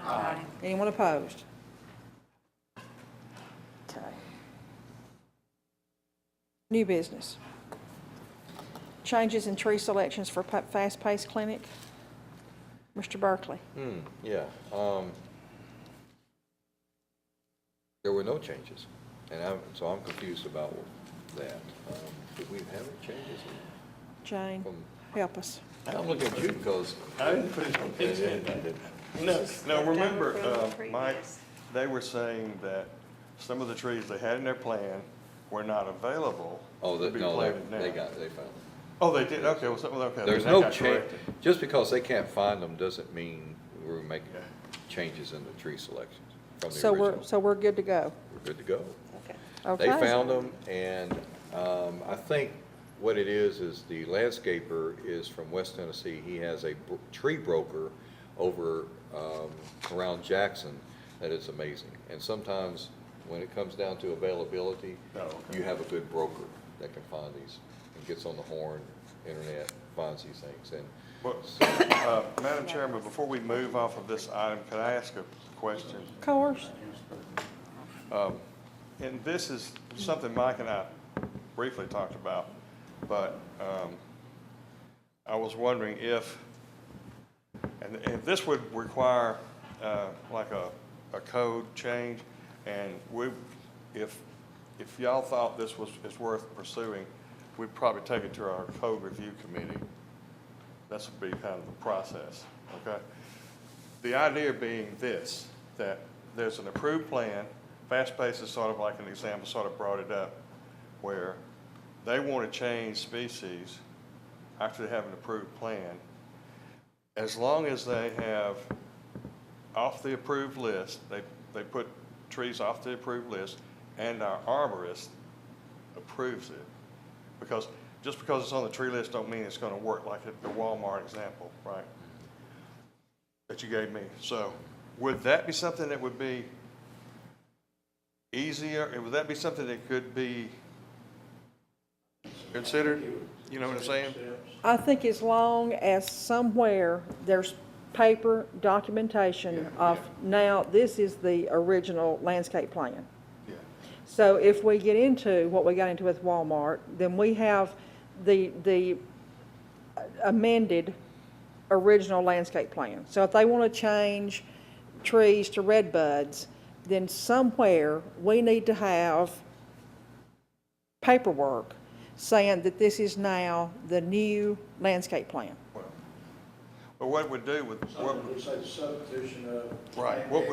Aye. Anyone opposed? Okay. New business. Changes in tree selections for fast-paced clinic. Mr. Berkeley. Yeah, there were no changes, and so I'm confused about that. Did we have any changes? Jane, help us. I'm looking at you because. I didn't put it on the agenda. No, remember, Leftover Mike, previous. they were saying that some of the trees they had in their plan were not available Oh, to be no, planted now. they found them. Oh, they did, okay, well, something, okay. There's that no got change, corrected. just because they can't find them doesn't mean we're making changes in the tree selections from the So original. we're good to go. We're good to go. Okay. Okay. They found them, and I think what it is the landscaper is from West Tennessee. He has a tree broker over around Jackson that is amazing. And sometimes, when it comes down to availability, Oh, okay. you have a good broker that can find these, and gets on the horn, internet, finds these things. And Well, Madam Chairman, before we move off of this item, could I ask a question? Of course. And this is something Mike and I briefly talked about, but I was wondering if this would require like a code change, and if y'all thought this is worth pursuing, we'd probably take it to our code review committee That's would be kind of the process, okay? The idea being this, that there's an approved plan. Fast Pace is sort of like an example, sort of brought it up, where they want to change species after they have an approved plan. As long as they have off the approved list, they put trees off the approved list, and our arborist approves it. Because, just because it's on the tree list don't mean it's gonna work, like the Walmart example, right? That you gave me. So, would that be something that would be easier, would that be something that could be considered? You know what I'm saying? I think as long as somewhere there's paper documentation of, now, this is the original landscape plan. Yeah. So if we get into what we got into with Walmart, then we have the amended original landscape plan. So if they want to change trees to red buds, then somewhere we need to have paperwork saying that this is now the new landscape plan. But what it would do with, what, Something would say subdivision of. right, what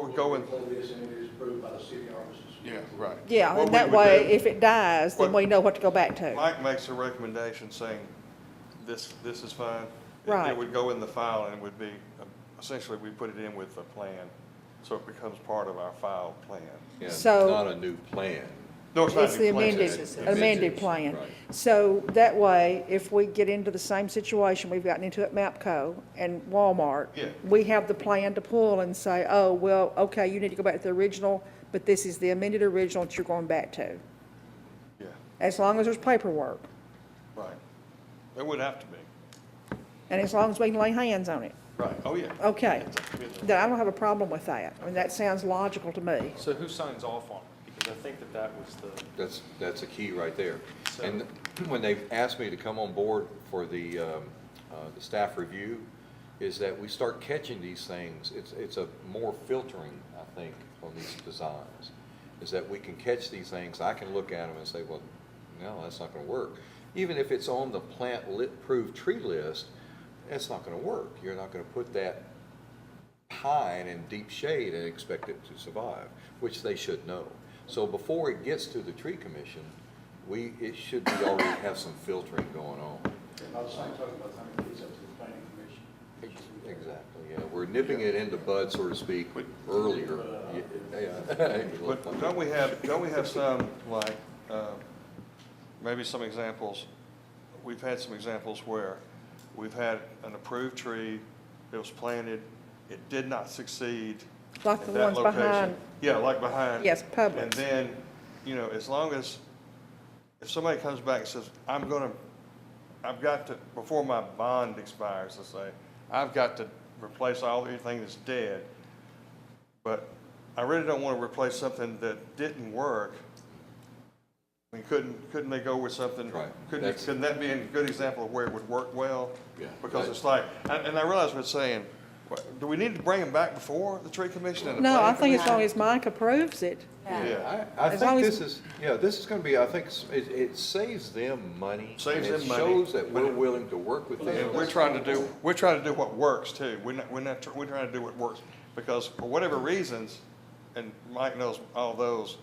would go in, This and it is approved by the city offices. yeah, right. Yeah, What and we that would way, do- if it dies, then What- we know what to go back to. Mike makes a recommendation saying, this is fine. Right. It would go in the file and it would be, essentially, we put it in with the plan, so it becomes part of our file plan. Yeah, So- not a new plan. No, it's not It's a the new plan. amended, It's amended plan. Right. So that way, if we get into the same situation we've gotten into at MAPCO and Walmart, Yeah. we have the plan to pull and say, oh, well, okay, you need to go back to the original, but this is the amended original that you're going back to, Yeah, as long as there's paperwork, right. It would have to be. and as long as we can lay hands on it. Right, oh, yeah. Okay, Yeah. then I don't have a problem with that. I mean, that sounds logical to me. So who signs off on it? Because I think that was the, That's a key right there. So- And when they've asked me to come on board for the staff review, is that we start catching these things. It's a more filtering, I think, on these designs. Is that we can catch these things, I can look at them and say, well, no, that's not gonna work. Even if it's on the plant approved tree list, that's not gonna work. You're not gonna put that pine in deep shade and expect it to survive, which they should know. So before it gets to the tree commission, it should be already have some filtering going on. By the same token, by the time it gets up to the planning commission. Exactly, yeah. We're nipping it in the bud, so to speak, earlier. Yeah. But don't we have some, like, maybe some examples, we've had some examples where we've had an approved tree, it was planted, it did not succeed Like in the that ones location. behind, Yeah, like behind. yes, And Publix. then, you know, as long as, if somebody comes back and says, I've got to, before my bond expires, let's say, I've got to replace everything that's dead, but I really don't want to replace something that didn't work. I mean, couldn't they go with something? Right. Couldn't that be a good example of where it would work well? Yeah. Because it's like, and I realize what it's saying, do we need to bring them back before the tree commission and the No, I planning think as commission? long as Mike approves it, Yeah. I As long think as- this is gonna be, I think it saves them money. Saves and them money. It shows that we're willing to work with them. And we're trying to do what works too. We're trying to do what works, because for whatever reasons, and Mike knows all those,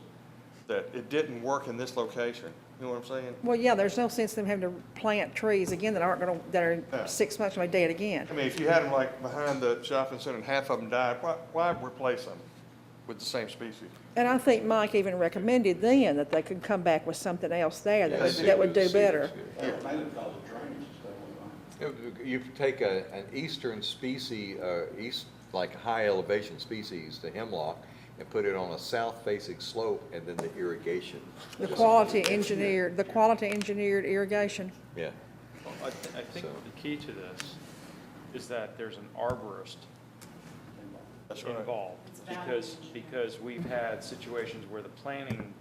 that it didn't work in this location. You know what I'm saying? well, yeah, there's no sense in them having to plant trees again that aren't gonna, that Yeah. are 6 months gonna be dead again. I mean, if you had them like behind the shopping center and half of them died, why replace them with the same species? And I think Mike even recommended then that they could come back with something else there that Yeah, that would do cedars, better. yeah. Mainly because of drainage and stuff. You take an eastern species, like high elevation species, the hemlock, and put it on a south facing slope, and then the irrigation. The quality engineered irrigation. Yeah. well, I think So- the key to this is that there's an arborist That's right. involved. Because we've had situations where the planning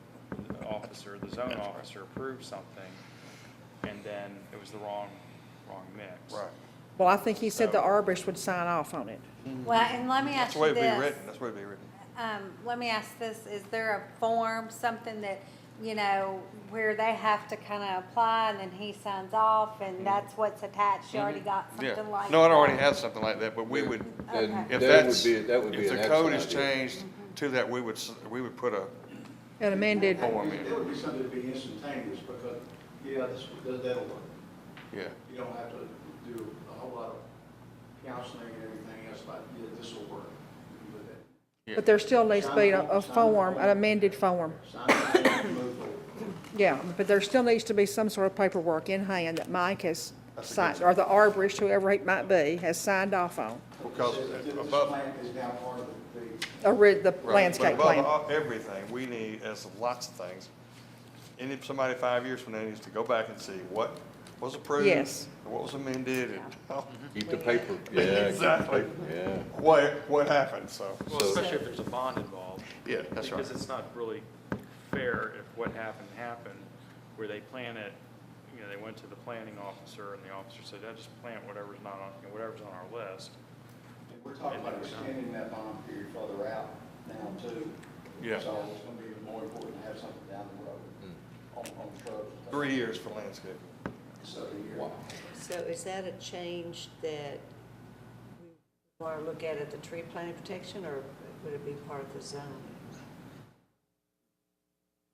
officer, the zone officer approved something, and then it was the wrong mix. Right. Well, I think he said the So- arborist would sign off on it. Well, and let me That's ask the way you it'd be this. written. That's the way it'd be written. Let me ask this, is there a form, something that you know, where they have to kind of apply and then he signs off and that's what's attached. You already got Mm-hmm. Yeah. something like that. No, it already has something like that, but we would, Okay. if That would that's, be- that would be if an the excellent code is idea. changed to that, we would put a An amended, form in. It would be something that'd be instantaneous, because, yeah, that'll work. Yeah. You don't have to do a whole lot of counseling and everything else, like, yeah, this will work. You can do that. but there still needs to be a form, an amended form. Sign the move forward. Yeah, but there still needs to be some sort of paperwork in hand that Mike has That's a good signed, or the arborist, whoever it might be, has signed off on, Because This above, plant is now part of the or read the right, landscape but above plan. everything, we need, as lots of things, any, somebody 5 years from now needs to go back and see what was approved. Yes. and what was amended, and Keep the paper, yeah. keep the Exactly. paper, Yeah. what happened, so. Well, especially if there's a bond involved. Yeah, that's right. Because it's not really fair if what happened, where they plan it, you know, they went to the planning officer and the officer said, I just plant whatever's not on, you know, whatever's on our list. And we're talking about extending that bond period further out now too. Yeah. So it's gonna be even more important to have something down the road on shrubs. and stuff. 3 years for landscaping. So, yeah. So is that a change that we want to look at the tree planting protection, or would it be part of the zoning?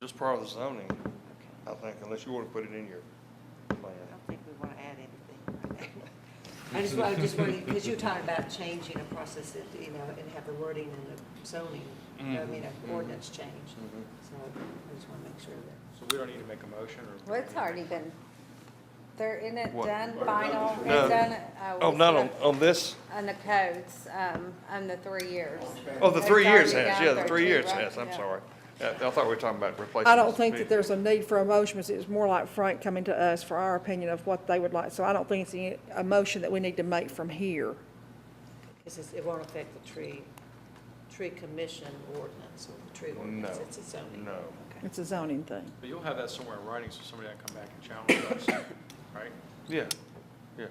Just part of the zoning, I think, unless you want to put it in your plan. I don't think we want to add anything right now. I just wanted, because you're talking about changing a process that, you know, and have the wording in the zoning, I mean, an ordinance change. So I just want to make sure that. So we don't need to make a motion or? Well, it's already been, isn't it What? done, final? No. It's done, Oh, it's not done on this? On the codes, on the 3 years. Oh, the It's 3 years already has, done yeah, the for 3 two, years right? has, I'm Yeah. sorry. I thought we were talking about replacing. I don't this think that big- there's a need for a motion, because it's more like Frank coming to us for our opinion of what they would like. So I don't think it's a motion that we need to make from here. Because it won't affect the tree commission ordinance or the tree ordinance, it's a zoning. No. Okay. It's a zoning thing. But you'll have that somewhere in writing, so somebody can come back and challenge us, right? Yeah, yeah,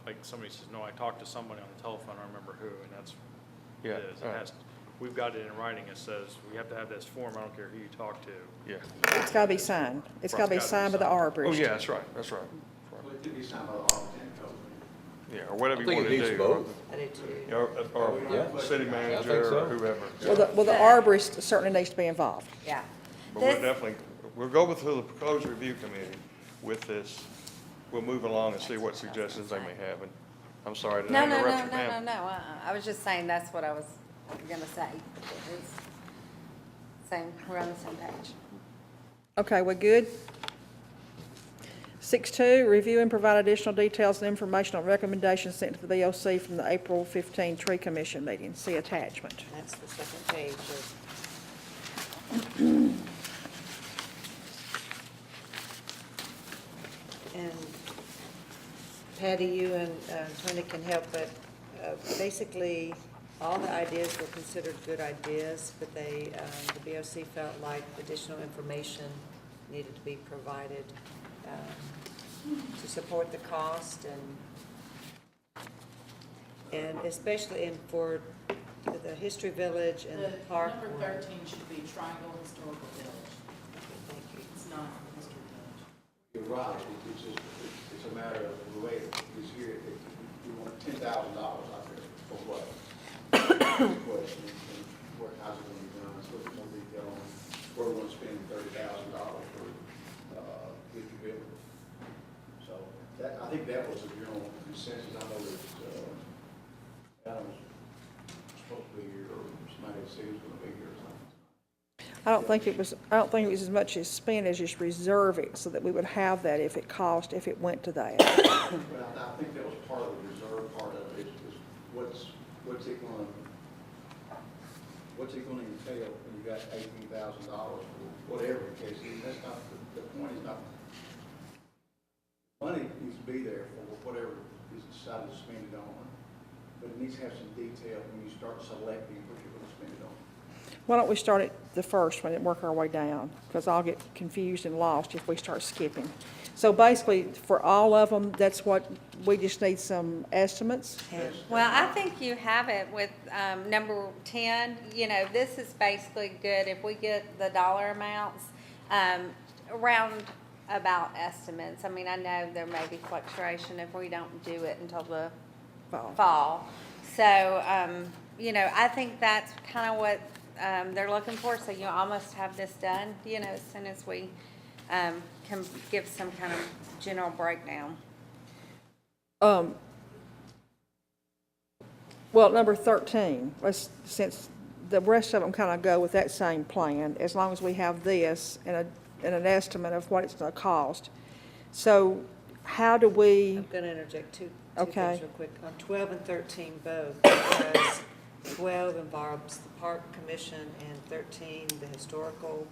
Like somebody says, no, I talked to somebody on the telephone, I don't remember who, and that's what yeah, it is. It all right, has, we've got it in writing, it says, we have to have this form, I don't care who you talk to. yeah. It's got to be signed. It's got to be signed by the arborist. Oh, yeah, that's right, that's right. Well, it could be signed by the Arlington code. Yeah, or whatever I you think want it to needs do. both. I do too. Yeah, or Yeah. city I manager think so. or whoever. Well, the arborist certainly needs to be involved. Yeah. But we'll This- definitely, we'll go with the proposed review committee with this. We'll move along and see what suggestions they may have. And I'm sorry, did I No, no, interrupt no, you, no, ma'am? no, no, I was just saying that's what I was gonna say. Is Same, we're on the same page. Okay, we're good? 6.2, review and provide additional details and information on recommendations sent to the BOC from the April 15 Tree Commission meeting. See attachment. That's the second page of. And Patty, you and Tony can help, but basically, all the ideas were considered good ideas, but they, the BOC felt like additional information needed to be provided to support the cost and especially in for the History Village and the park. Number one. 13 should be Triangle Historical Village. Thank you. It's not History Village. You're right, it's just, it's a matter of the way it is here, we want $10,000 out there for what? Question, and where, how's it gonna be done, let's look at more detail on where we're gonna spend $30,000 for, History Village. So, that, I think that was a general consensus, I know that, Adam was supposed to be here, or somebody said he was gonna be here or something. I don't think it was as much as spend as just reserve it so that we would have that if it went to that. But I think that was part of the reserve part of it, is what's it gonna entail when you got $18,000 for whatever the case is? That's not, the point is not, money needs to be there for whatever is decided to spend it on, but it needs to have some detail when you start selecting what you're gonna spend it on. Why don't we start at the first one and work our way down? Because I'll get confused and lost if we start skipping. So basically, for all of them, that's what, we just need some estimates? And Well, I think you have it with number 10. You know, this is basically good if we get the dollar amounts. Around about estimates, I mean, I know there may be fluctuation if we don't do it until the fall. So, you know, I think that's kind of what, they're looking for, so you almost have this done, you know, as soon as we, can give some kind of general breakdown. Well, number 13, since the rest of them kind of go with that same plan, as long as we have this and an estimate of what it's going to cost. So how do we, I'm gonna interject two Okay. things real quick. On 12 and 13 both, because 12 involves the Park Commission and 13, the Historical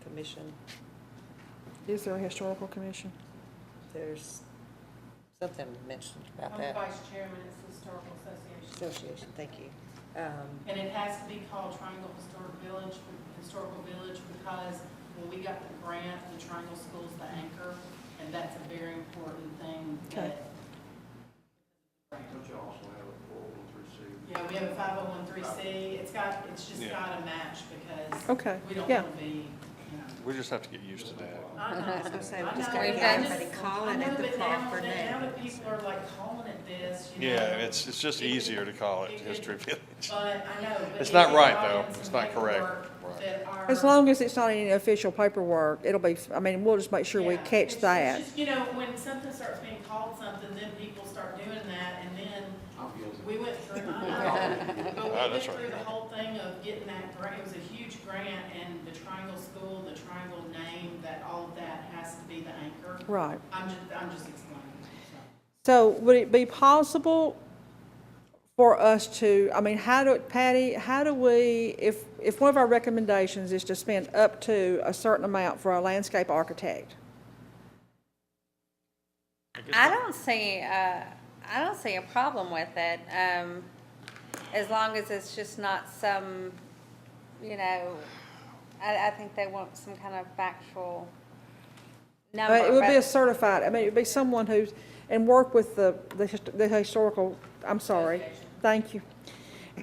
Commission. is there a historical commission? There's something mentioned about I'm that. vice chairman, it's the Historical Association. Association, thank you. And it has to be called Triangle Historical Village, because when we got the grant, the Triangle School's the anchor, and that's a very important thing Okay. that. Don't you also have a 401(c)? Yeah, we have a 501(c)(3). It's just Yeah. gotta match, because Okay, we don't yeah. wanna be, you know. We just have to get used to that. I know. I was gonna say, we I just know. gotta get everybody calling it the proper Now name. that people are like calling it this, you know. Yeah, it's just easier to call it History Village. But I know. but It's it not can right, write though. in some It's not correct. paperwork Right. that are- As long as it's not any official paperwork, it'll be, I mean, we'll just make sure we Yeah, catch it's that. just, you know, when something starts being called something, then people start doing that, and then I'm guilty. we went through, I know, but we Ah, went that's right. through the whole thing of getting that grant. It was a huge grant, and the Triangle School, the Triangle name, that all of that has to be the anchor. Right. I'm just explaining. So would it be possible for us to, I mean, Patty, how do we, if one of our recommendations is to spend up to a certain amount for a landscape architect? I don't see a problem with it, as long as it's just not some, you know, I think they want some kind of factual number. It would be but- a certified, I mean, it would be someone who's, and work with the historical, I'm sorry, thank you.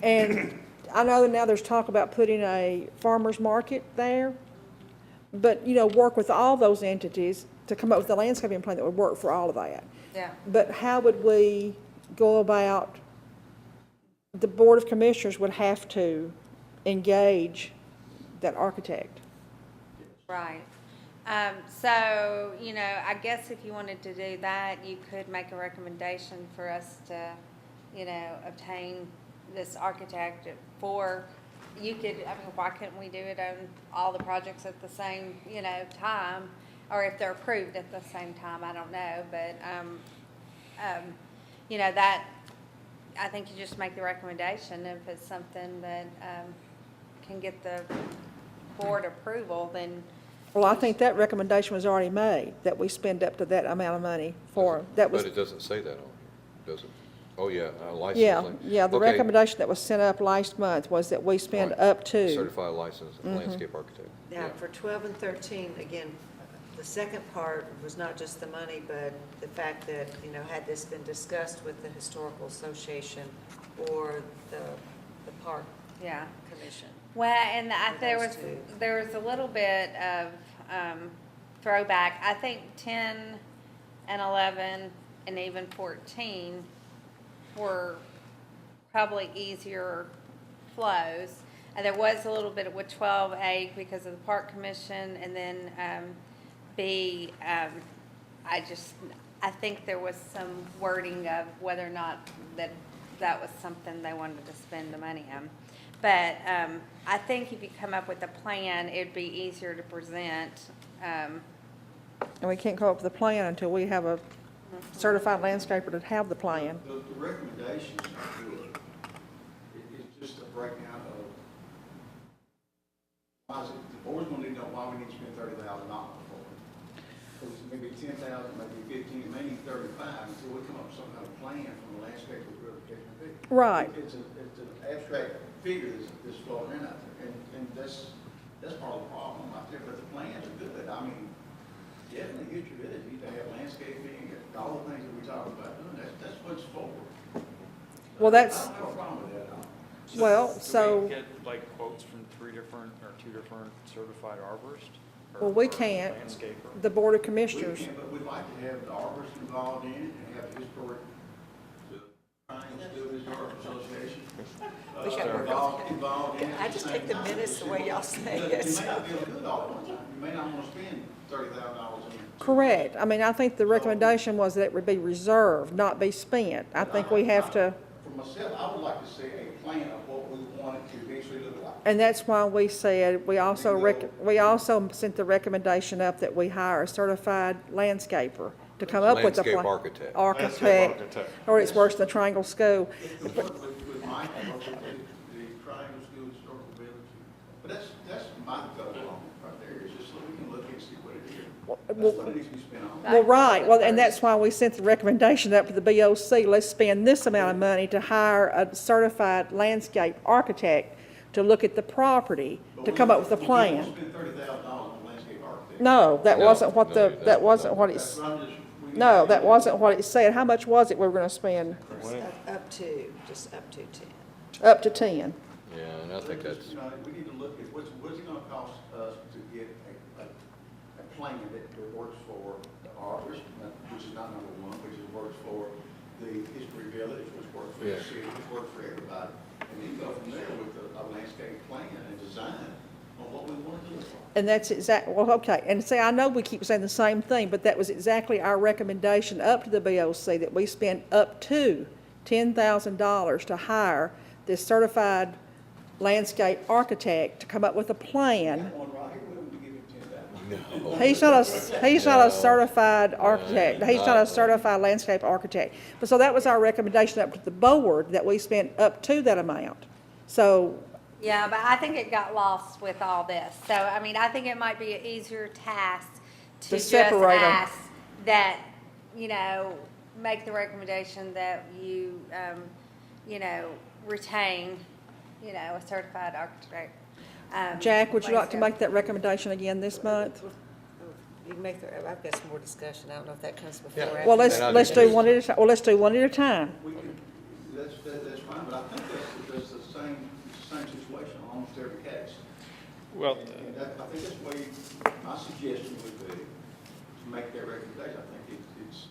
And I know now there's talk about putting a farmer's market there, but, you know, work with all those entities to come up with a landscaping plan that would work for all of that. Yeah. But how would we go about, the Board of Commissioners would have to engage that architect? Right. So, you know, I guess if you wanted to do that, you could make a recommendation for us to, you know, obtain this architect for, you could, I mean, why couldn't we do it on all the projects at the same, you know, time? Or if they're approved at the same time, I don't know, but, you know, that, I think you just make the recommendation. If it's something that, can get the board approval, then. Well, I think that recommendation was already made, that we spend up to that amount of money for, that was, But it doesn't say that on here, does it? Oh, yeah, yeah, licensing. yeah, the Okay. recommendation that was sent up last month was that we spend Right. up to. Certified licensed landscape architect. Now, Yeah. for 12 and 13, again, the second part was not just the money, but the fact that, you know, had this been discussed with the Historical Association or the Park Yeah. Commission. Well, and For there those was, two. there was a little bit of throwback. I think 10 and 11 and even 14 were probably easier flows. And there was a little bit with 12A because of the Park Commission, and then B, I think there was some wording of whether or not that was something they wanted to spend the money on. But I think if you come up with a plan, it'd be easier to present. And we can't come up with a plan until we have a certified landscaper to have the plan. The recommendations are good. It's just a breakdown of, why is it, the board's gonna need to know why we need to spend $30,000 for it. Because it's maybe 10,000, maybe 15, maybe 35, until we come up with some kind of plan from the landscape verification fee. Right. It's an abstract figure that's floating in out there, and that's part of the problem out there, but the plans are good. I mean, definitely get your village, you need to have landscaping, all the things that we talk about doing, that's what's for. Well, that's, I don't have a problem with that at all. well, Do we so, get like quotes from 3 three different, or two different certified arborists? Or- Well, we or can't. Landscaper? The Board of We Commissioners. can, but we'd like to have the arborists involved in it and have the historic, the Triangle School Historic Association. We should work on it. Involved in it. I just take the minutes the way y'all say You it. may not be able to do it all at one time. You may not want to spend $30,000 in it. Correct. I mean, I think the recommendation was that it would be reserved, not be spent. I think we have to, For myself, I would like to see a plan of what we want it to eventually look like. and that's why we said, we also sent the recommendation up that we hire a certified landscaper to come up with the Landscape plan. architect. Architect, or it's worse than Triangle School. It would work with Mike, and work with the Triangle School Historical Village. But that's my goal on it right there, is just so we can look and see what it is. That's what it needs to be spent on. Well, right, well, and that's why we sent the recommendation up to the BOC, let's spend this amount of money to hire a certified landscape architect to look at the property, to come up with a We plan. don't spend $30,000 on landscape architect. No, that No, wasn't what no, that wasn't what That's it's, what I'm just. we- no, that wasn't what it said. How much was it we were gonna spend? Up to, just up to 10. Up to 10. Yeah, and I think that's, You know, we need to look at what's it gonna cost us to get a plan that works for the arborist, which is not number one, which is works for the history village, which works for the Yeah. city, which works for everybody. And then go from there with a landscape plan and design on what we want to do. And that's well, okay, and see, I know we keep saying the same thing, but that was exactly our recommendation up to the BOC, that we spend up to $10,000 to hire this certified landscape architect to come up with a plan. Got one right here, we would give him $10,000. He's not a certified architect, he's not a certified landscape architect. But so that was our recommendation up to the board, that we spent up to that amount. So, Yeah, but I think it got lost with all this. So, I mean, I think it might be an easier task to To just separate 'em. ask that, make the recommendation that you retain, a certified architect. Jack, would you like to landscape. make that recommendation again this month? You can make the, I've got some more discussion. I don't know if that comes before. or Yeah. after. Well, let's And I think do it's- one at a time, let's do one at a time. We can, that's fine, but I think that's the same situation on almost every case. Well, And I think that's why my suggestion would be to make that recommendation. I think it's,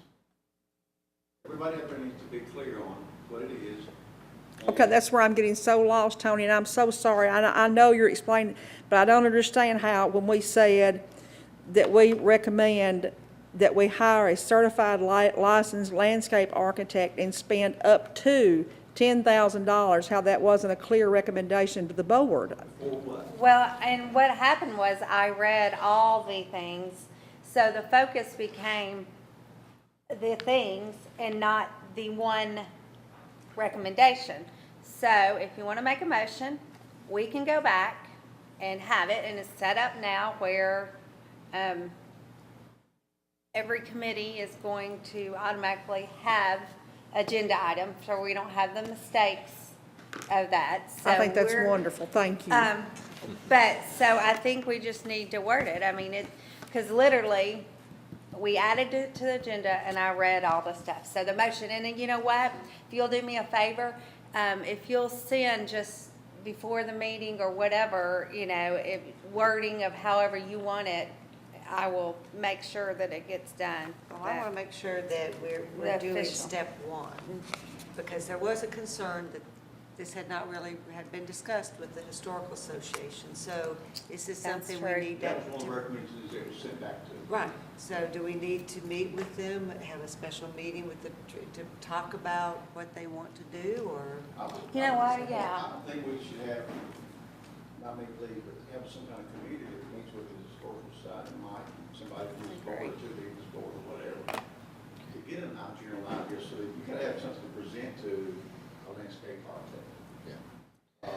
everybody up there needs to be clear on what it is. Okay, that's where I'm getting so lost, Tony, and I'm so sorry. I know you're explaining, but I don't understand how, when we said that we recommend that we hire a certified licensed landscape architect and spend up to $10,000, how that wasn't a clear recommendation to the board. For what? Well, and what happened was I read all the things, so the focus became the things and not the one recommendation. So if you want to make a motion, we can go back and have it, and it's set up now where every committee is going to automatically have agenda items, so we don't have the mistakes of that. I think So that's we're- wonderful, thank you. But, so I think we just need to word it. I mean, because literally, we added it to the agenda and I read all the stuff. So the motion, and then you know what? If you'll do me a favor, if you'll send just before the meeting or whatever, wording of however you want it, I will make sure that it gets done. Well, I want to make sure that we're The doing official. step one, because there was a concern that this had not really had been discussed with the Historical Association. So is this That's something true. we need That was one of the to? recommendations that was sent back to. Right, so do we need to meet with them, have a special meeting with them to talk about what they want to do, or? You know what? Yeah. I think we should have, not me please, but have some kind of committee that meets with the historical society, Mike, somebody from this board, to lead this board or whatever, to get an general idea, so that you gotta have something to present to a landscape architect. yeah.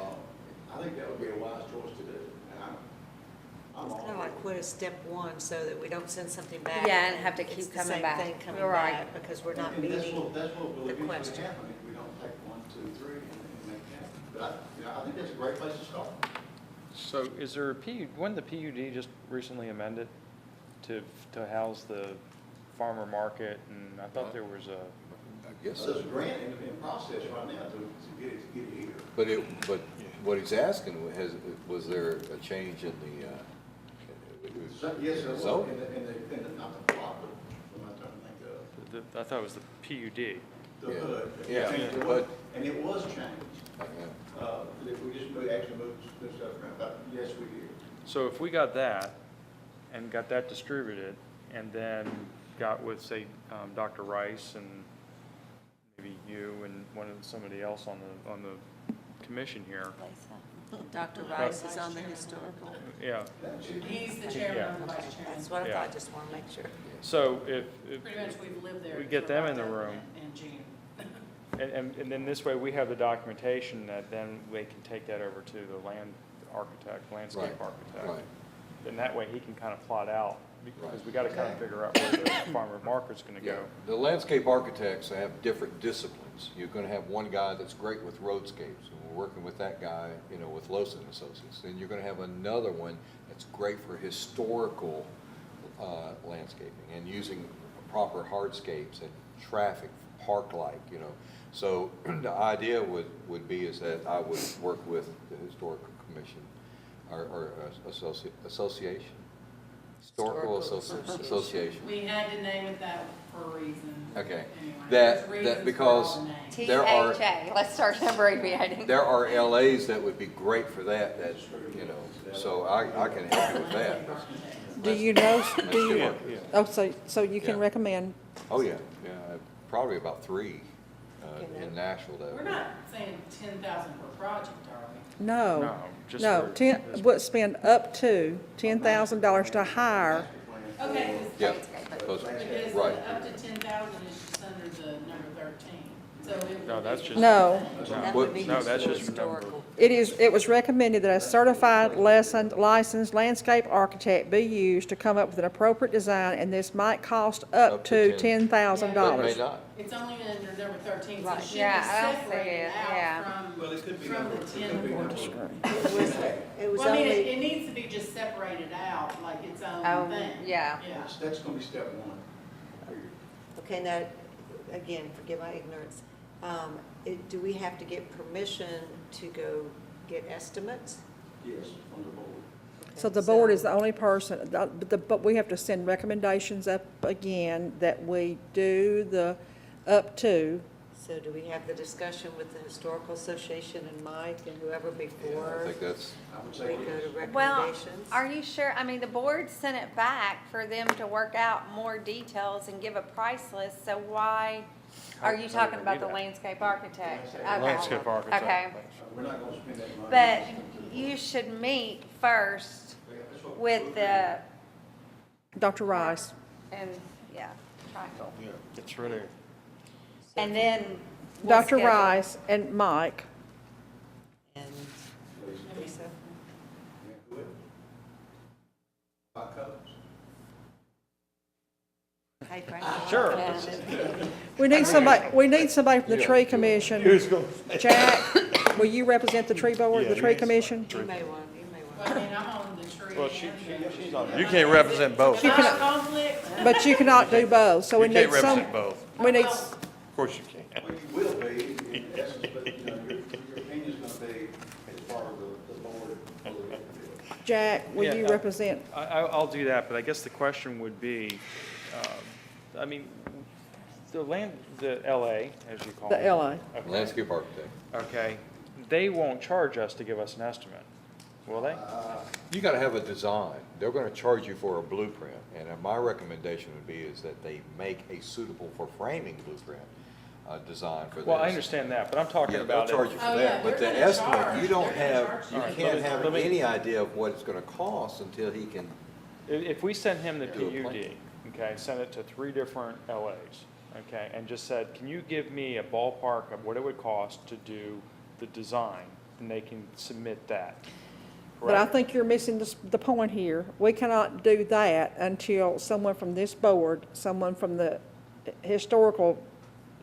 I think that would be a wise choice to do, and I'm It's all kind of like for it. put a step one so that we don't send something back. Yeah, and have to keep it's the coming same back. thing coming You're right. back, because we're not And meeting. that's what will the eventually question. happen if we don't take 1, 2, 3 and make it happen. But I think that's a great place to start. so is there a when the PUD just recently amended to house the farmer market, and I thought there was a, I guess So there's a grant in process right now to get it here. But what he's asking, was there a change in the, So, yes, it was, zone? not the plot, but what am I trying to think of? I thought it was the PUD. The Yeah. hood. Yeah, Changed it, but- and it was changed. Yeah. If we just actually moved this stuff around, but yes, we did. So if we got that and got that distributed and then got with, say, Dr. Rice and maybe you and somebody else on the commission here, Dr. Rice is on the historical. yeah. He's the chairman or the vice chairman. That's what I Yeah. thought, just want to make sure. So if Pretty much we've lived there. We get them in the room. In June. And then this way, we have the documentation that then they can take that over to the landscape Right, architect. right. And that way, he can kind of plot out, because Right. we got to kind of figure out where the farmer market's going to Yeah, go. the landscape architects have different disciplines. You're gonna have one guy that's great with roadscapes, and we're working with that guy, with Lawson Associates. Then you're gonna have another one that's great for historical, landscaping and using proper hardscapes and traffic, park-like, So the idea would be is that I would work with the historical commission or association. Historical Association. We had to name it that for a reason. Okay. Anyway, That- there's reasons for because- all the names. There are- THA, let's start abbreviating. There are LAs that would be great for that, so I can help you with that. Do you know, do you, Yeah. oh, so you can Yeah. recommend, Oh, yeah, probably about 3 in Nashville that. We're not saying 10,000 per project, are we? no. No, just No, for- 10, would spend up to $10,000 to hire. Okay, Yeah, because right. up to 10,000 is just under the number 13. So it would No, be- that's just. No. That would be No, that's just historical. It was recommended that a certified licensed landscape architect be used to come up with an appropriate design, and this might cost up to $10,000. But it may not. It's only under number 13, so Right. it should be Yeah, I don't see separated it, yeah. out Well, it could be from number, the it could 10. be number. It was Well, I mean, only, it needs to be just separated out, like its own Oh, thing. yeah. Yeah. That's gonna be step one. okay, now, again, forgive my ignorance. Do we have to get permission to go get estimates? Yes, from the board. So the board is the only person, but we have to send recommendations up again that we do the up to. So do we have the discussion with the Historical Association and Mike and whoever Yeah, before I think that's, I would we say go to yes. Well, recommendations? are you sure? I mean, the board sent it back for them to work out more details and give a price list, so why are you How talking do they about do the that? landscape architect? Okay. Landscape architect. Okay, We're not gonna spend that money. but you should meet first That's what- with the, Dr. Rice, and, yeah, triangle. Yeah, it's really. And then we'll Dr. schedule- Rice and Mike. And Lisa? Yeah, go ahead. Five colors. Hey, Frank. Sure. We need somebody from the tree commission. Jack, will you represent the tree board, the tree commission? You may want, Well, I mean, I'm on the tree. Well, and the- she's on. You can't represent both. You Not can- conflict. But you cannot do both, so we You need can't some, represent both. we need, Of course you can. Well, you will be, in essence, but, your opinion's gonna be as part of the board. Jack, will you Yeah, represent? I'll do that, but I guess the question would be, I mean, the LA, as you call it. The LA. Okay. landscape architect. Okay, they won't charge us to give us an estimate, will they? You gotta have a design. They're gonna charge you for a blueprint, and my recommendation would be is that they make a suitable for framing blueprint, design for this. Well, I understand that, but I'm talking Yeah, they'll about charge it. you Oh, for yeah, that, but they're the gonna estimate, charge. you don't They're gonna have, charge you you. All right, can't let have me- any idea of what it's gonna cost until he can, If we send him the Do a plan. PUD, okay, send it to 3 different LAs, okay, and just said, can you give me a ballpark of what it would cost to do the design, and they can submit that, But I correct? think you're missing the point here. We cannot do that until someone from this board, someone from the Historical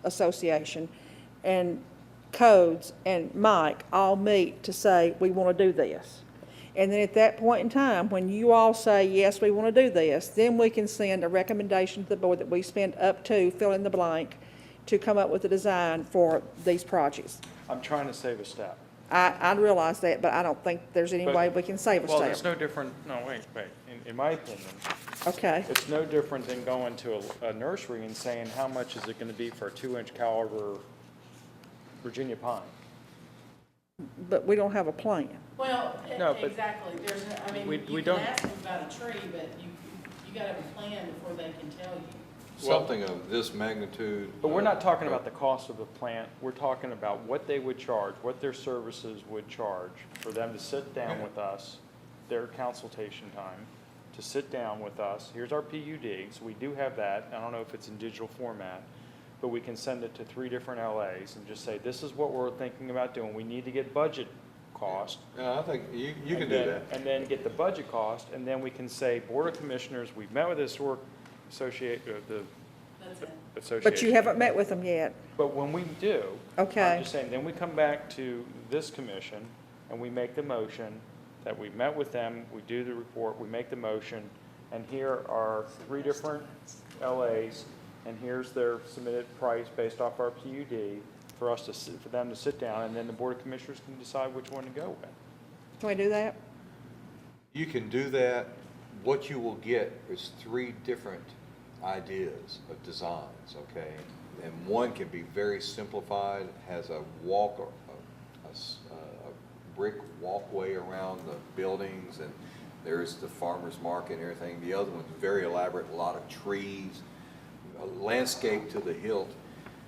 Association, and Codes and Mike all meet to say, we want to do this. And then at that point in time, when you all say, yes, we want to do this, then we can send a recommendation to the board that we spend up to, fill in the blank, to come up with a design for these projects. I'm trying to save a step, I realize that, but I don't think there's any But- way we can save a Well, it's step. no different, no, wait, in my opinion, Okay, it's no different than going to a nursery and saying, how much is it gonna be for a 2-inch caliber Virginia pine? but we don't have a plan. Well, No, but exactly, there's, I mean, we you can don't- ask them about a tree, but you gotta have a plan before they can tell you. Something of this magnitude. But we're not talking about the cost of the plant, we're talking about what they would charge, what their services would charge for them to sit down with us, their consultation time, to sit down with us. Here's our PUD, so we do have that. I don't know if it's in digital format, but we can send it to 3 different LAs and just say, this is what we're thinking about doing. We need to get budget cost. Yeah, I think you can And do then- that. And then get the budget cost, and then we can say, Board of Commissioners, we've met with the historic the That's it. association. But you haven't met with them yet. But when we do. Okay. I'm just saying, then we come back to this commission and we make the motion that we met with them, we do the report, we make the motion, and here are 3 different LAs, and here's their submitted price based off our PUD for us to, for them to sit down, and then the Board of Commissioners can decide which one to go with. Can we do that? You can do that. What you will get is 3 different ideas of designs, okay? And one can be very simplified, has a brick walkway around the buildings, and there's the farmer's market and everything. The other one's very elaborate, a lot of trees, a landscape to the hilt.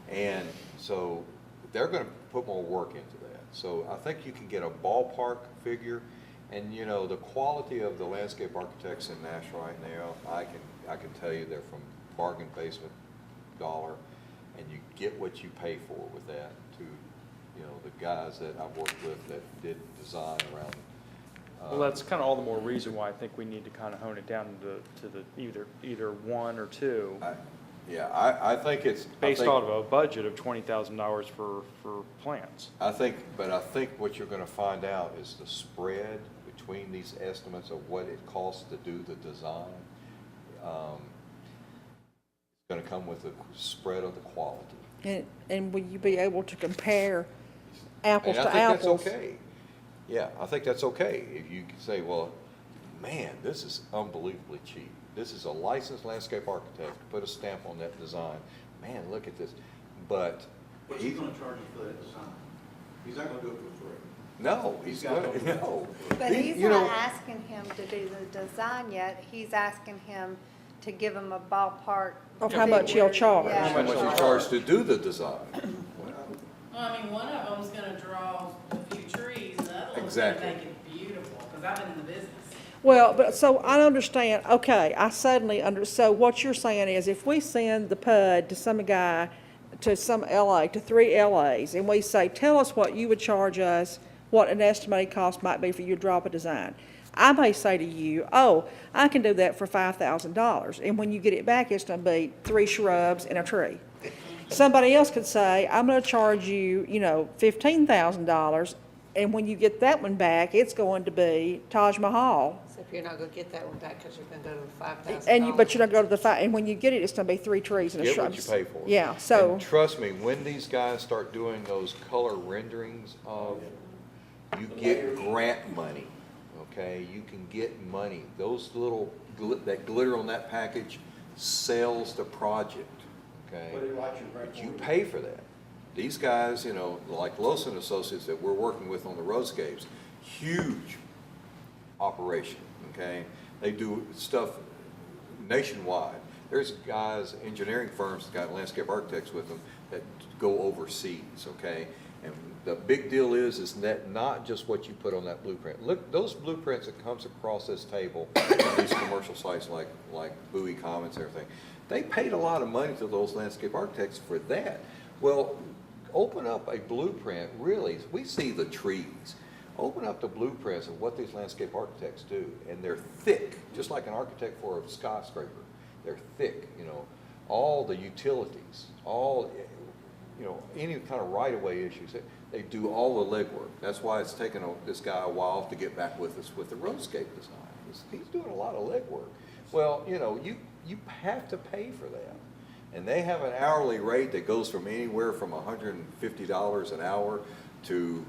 And so they're gonna put more work into that. So I think you can get a ballpark figure. And, you know, the quality of the landscape architects in Nashville right now, I can tell you they're from bargain basement dollar, and you get what you pay for with that to, you know, the guys that I've worked with that did design around. Well, that's kind of all the more reason why I think we need to kind of hone it down to the either 1 or 2. I think it's. Based off of a budget of $20,000 for plants. I think what you're gonna find out is the spread between these estimates of what it costs to do the design. It's gonna come with the spread of the quality. And will you be able to compare apples And to I think apples? that's okay. Yeah, I think that's okay. If you can say, well, man, this is unbelievably cheap. This is a licensed landscape architect, put a stamp on that design. Man, look at this. But But he's gonna charge you for that design. He's not gonna do it for free. no, he's gonna, no. But he's You know, not asking him to do the design yet, he's asking him to give him a ballpark. Of how much he'll charge. Yeah. how much you charge to do the design. Well, I mean, one of them's gonna draw a few trees, and the other one's gonna Exactly. make it beautiful, because I've been in the business. Well, but, so I understand, okay, I suddenly so what you're saying is if we send the PUD to some guy, to some LA, to 3 LAs, and we say, tell us what you would charge us, what an estimated cost might be for you to drop a design. I may say to you, oh, I can do that for $5,000, and when you get it back, it's gonna be 3 shrubs and a tree. Somebody else could say, I'm gonna charge you, $15,000, and when you get that one back, it's going to be Taj Mahal. So if you're not gonna get that one back, because you're gonna go to the $5,000. But you're not going to the and when you get it, it's gonna be 3 trees and a Get shrub. what you pay for. Yeah, so, And trust me, when these guys start doing those color renderings of, you get grant money, okay? You can get money. Those little, that glitter on that package sells the project, okay? But it likes your grant. But you pay for that. These guys, like Lawson Associates that we're working with on the roadscapes, huge operation, okay? They do stuff nationwide. There's guys, engineering firms, that got landscape architects with them that go overseas, okay? And the big deal is that not just what you put on that blueprint. Look, those blueprints that comes across this table on these commercial sites like Bowie Commons and everything, they paid a lot of money to those landscape architects for that. Well, open up a blueprint, really, we see the trees. Open up the blueprints of what these landscape architects do, and they're thick, just like an architect for a skyscraper. They're thick, all the utilities, any kind of right-of-way issues. They do all the legwork. That's why it's taken this guy a while to get back with us with the roadscape design. He's doing a lot of legwork. Well, you have to pay for that. And they have an hourly rate that goes from anywhere from $150 an hour to,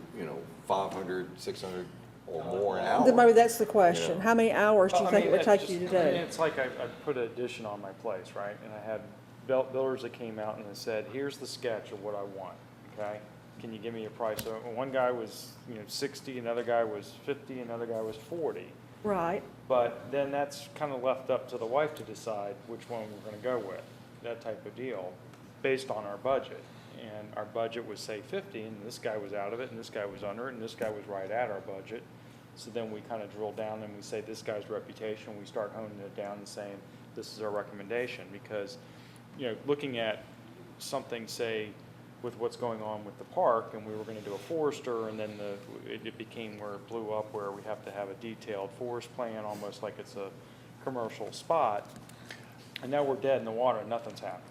500, 600 or more an hour. Then maybe that's the question. Yeah. How many hours do you Well, I think it mean, would that's take you to just- I mean, do? It's like I put an addition on my place, right? And I had builders that came out and they said, here's the sketch of what I want, okay? Can you give me a price? So one guy was, 60, another guy was 50, another guy was 40. Right. But then that's kind of left up to the wife to decide which one we're going to go with, that type of deal, based on our budget. And our budget was, say, 50, and this guy was out of it, and this guy was under it, and this guy was right at our budget. So then we kind of drill down and we say, this guy's reputation, we start honing it down and saying, this is our recommendation. Because, looking at something, say, with what's going on with the park, and we were going to do a forester, and then it became where it blew up, where we have to have a detailed forest plan, almost like it's a commercial spot. And now we're dead in the water and nothing's happening.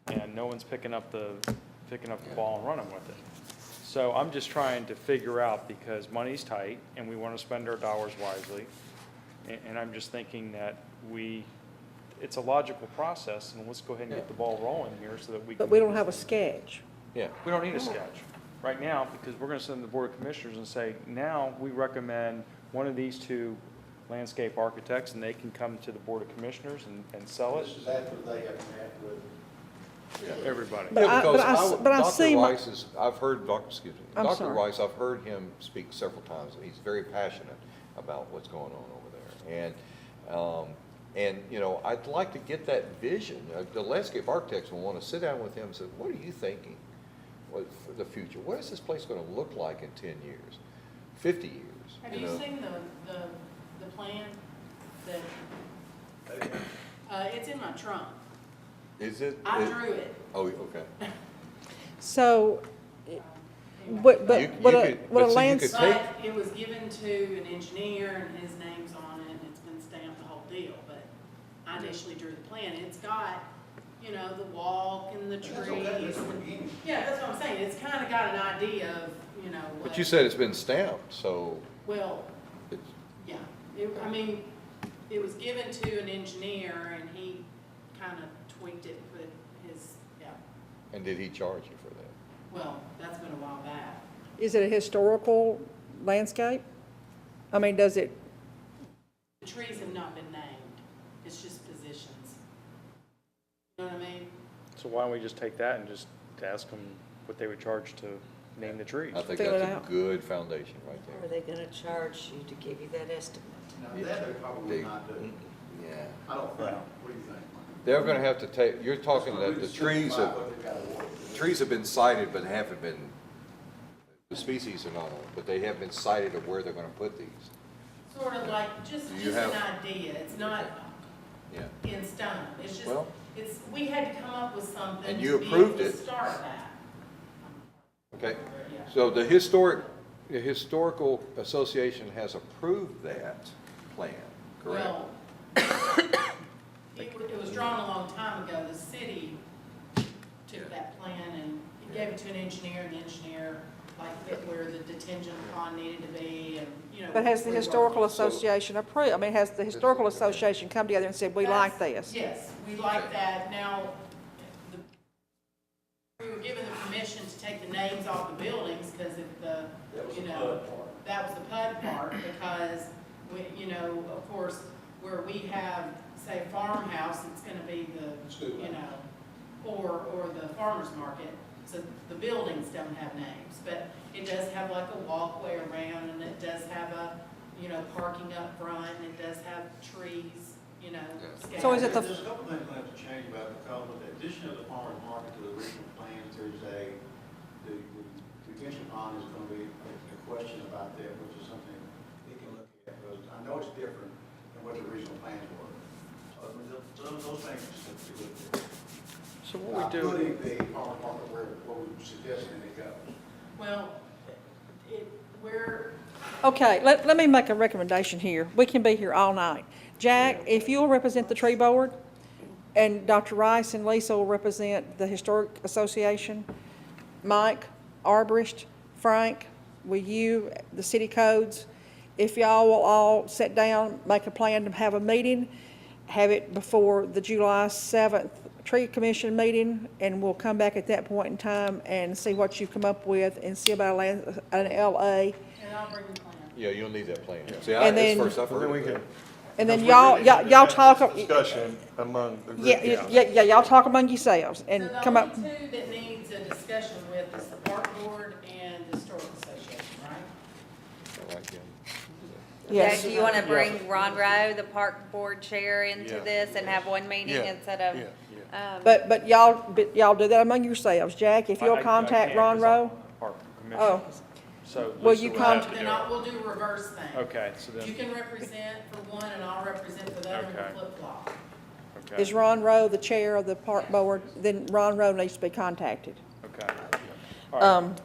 And no one's picking up the ball and running with it. So I'm just trying to figure out, because money's tight and we want to spend our dollars wisely. And I'm just thinking that it's a logical process, and let's go ahead and get the ball rolling here so that we can. But we don't have a sketch. Yeah. We don't need a sketch right now, because we're going to send to the Board of Commissioners and say, now we recommend one of these two landscape architects, and they can come to the Board of Commissioners and sell it. This is after they have met with. Everybody. But Yeah, because but I Dr. see my- Rice is, I've heard, excuse me, I'm Dr. sorry. Rice, I've heard him speak several times. He's very passionate about what's going on over there. And, I'd like to get that vision. The landscape architects will want to sit down with him and say, what are you thinking for the future? What is this place going to look like in 10 years, 50 years? Have you seen the plan that, it's in my trunk. Is it? I drew it. Oh, okay. So, but You a could- but see, you lands, could take- But it was given to an engineer and his name's on it and it's been stamped the whole deal, but I initially drew the plan. It's got, the walk and the trees. That's okay, that's the beginning. Yeah, that's what I'm saying. It's kind of got an idea of, what. But you said it's been stamped, so Well, it's, yeah, it was given to an engineer and he kind of tweaked it, put his, and did he charge you for that? well, that's been a while back. is it a historical landscape? I mean, does it, The trees have not been named, it's just positions. You know what I mean? So why don't we just take that and just ask them what they would charge to name the trees? I think Fill it that's out. a good foundation right Are there. they gonna charge you to give you that estimate? Now, that they probably not do. Yeah. I don't think, what do you think? They're gonna have to take, you're talking that the trees have, What they've got to work with. trees have been cited, but haven't been, the species are not on, but they have been cited of where they're gonna put these. Sort of like, just Do you an have- idea, it's not Yeah. in stone, it's just, Well- we had to come up with something And to you be able approved to it. start that. Okay, Yeah. so the Historical Association has approved that plan, correct? Well, it was drawn a long time ago, the city took that plan and gave it to an engineer, and the engineer, like, fit where the detention pond needed to be, and, but has the reworked. historical association approved? I mean, has the historical association come together and said, we like this? Yes, we like that. Now, we were given the permission to take the names off the buildings because of the, That was you the know, PUD part. that was the PUD part, because we, of course, where we have, say, a farmhouse, it's gonna be the, School. or the farmer's market, so the buildings don't have names, but it does have like a walkway around, and it does have a, parking up front, and it does have trees, scattered. So is it the- There's a couple things we have to change about it, because with the addition of the farmer's market to the original plans, there's the detention pond is gonna be a question about that, which is something he can look at, because I know it's different than what the original plans were. So, I mean, those things are stuff to look at. So what we do, Putting the farmer's market where we suggesting it goes. Well, we're, Okay, let me make a recommendation here. We can be here all night. Jack, if you'll represent the tree board, and Dr. Rice and Lisa will represent the Historic Association, Mike, Arborist, Frank, with you, the city codes, if y'all will all sit down, make a plan to have a meeting, have it before the July 7th tree commission meeting, and we'll come back at that point in time and see what you've come up with, and see about an LA. And I'll bring the plan. Yeah, you'll need that plan. See, And it's then- first I've Well, then heard we of can, it. And then Because y'all talk, discussion among the group. yeah, y'all talk among yourselves and So come up. the only two that needs a discussion with is the park board and the historical association, right? I like it. Yes. Do you want to bring Ron Rowe, the park board chair, into Yeah. this and have one meeting Yeah, instead of? yeah, But y'all do that among yourselves. Jack, if you'll contact Ron Rowe. Oh, So. Will Lisa you would have to Then do it. we'll do reverse thing. Okay, so You then, can represent for one and I'll represent for the other, Okay. and flip flop. okay, is Ron Rowe the chair of the park board? Then Ron Rowe needs to be contacted. okay. All right.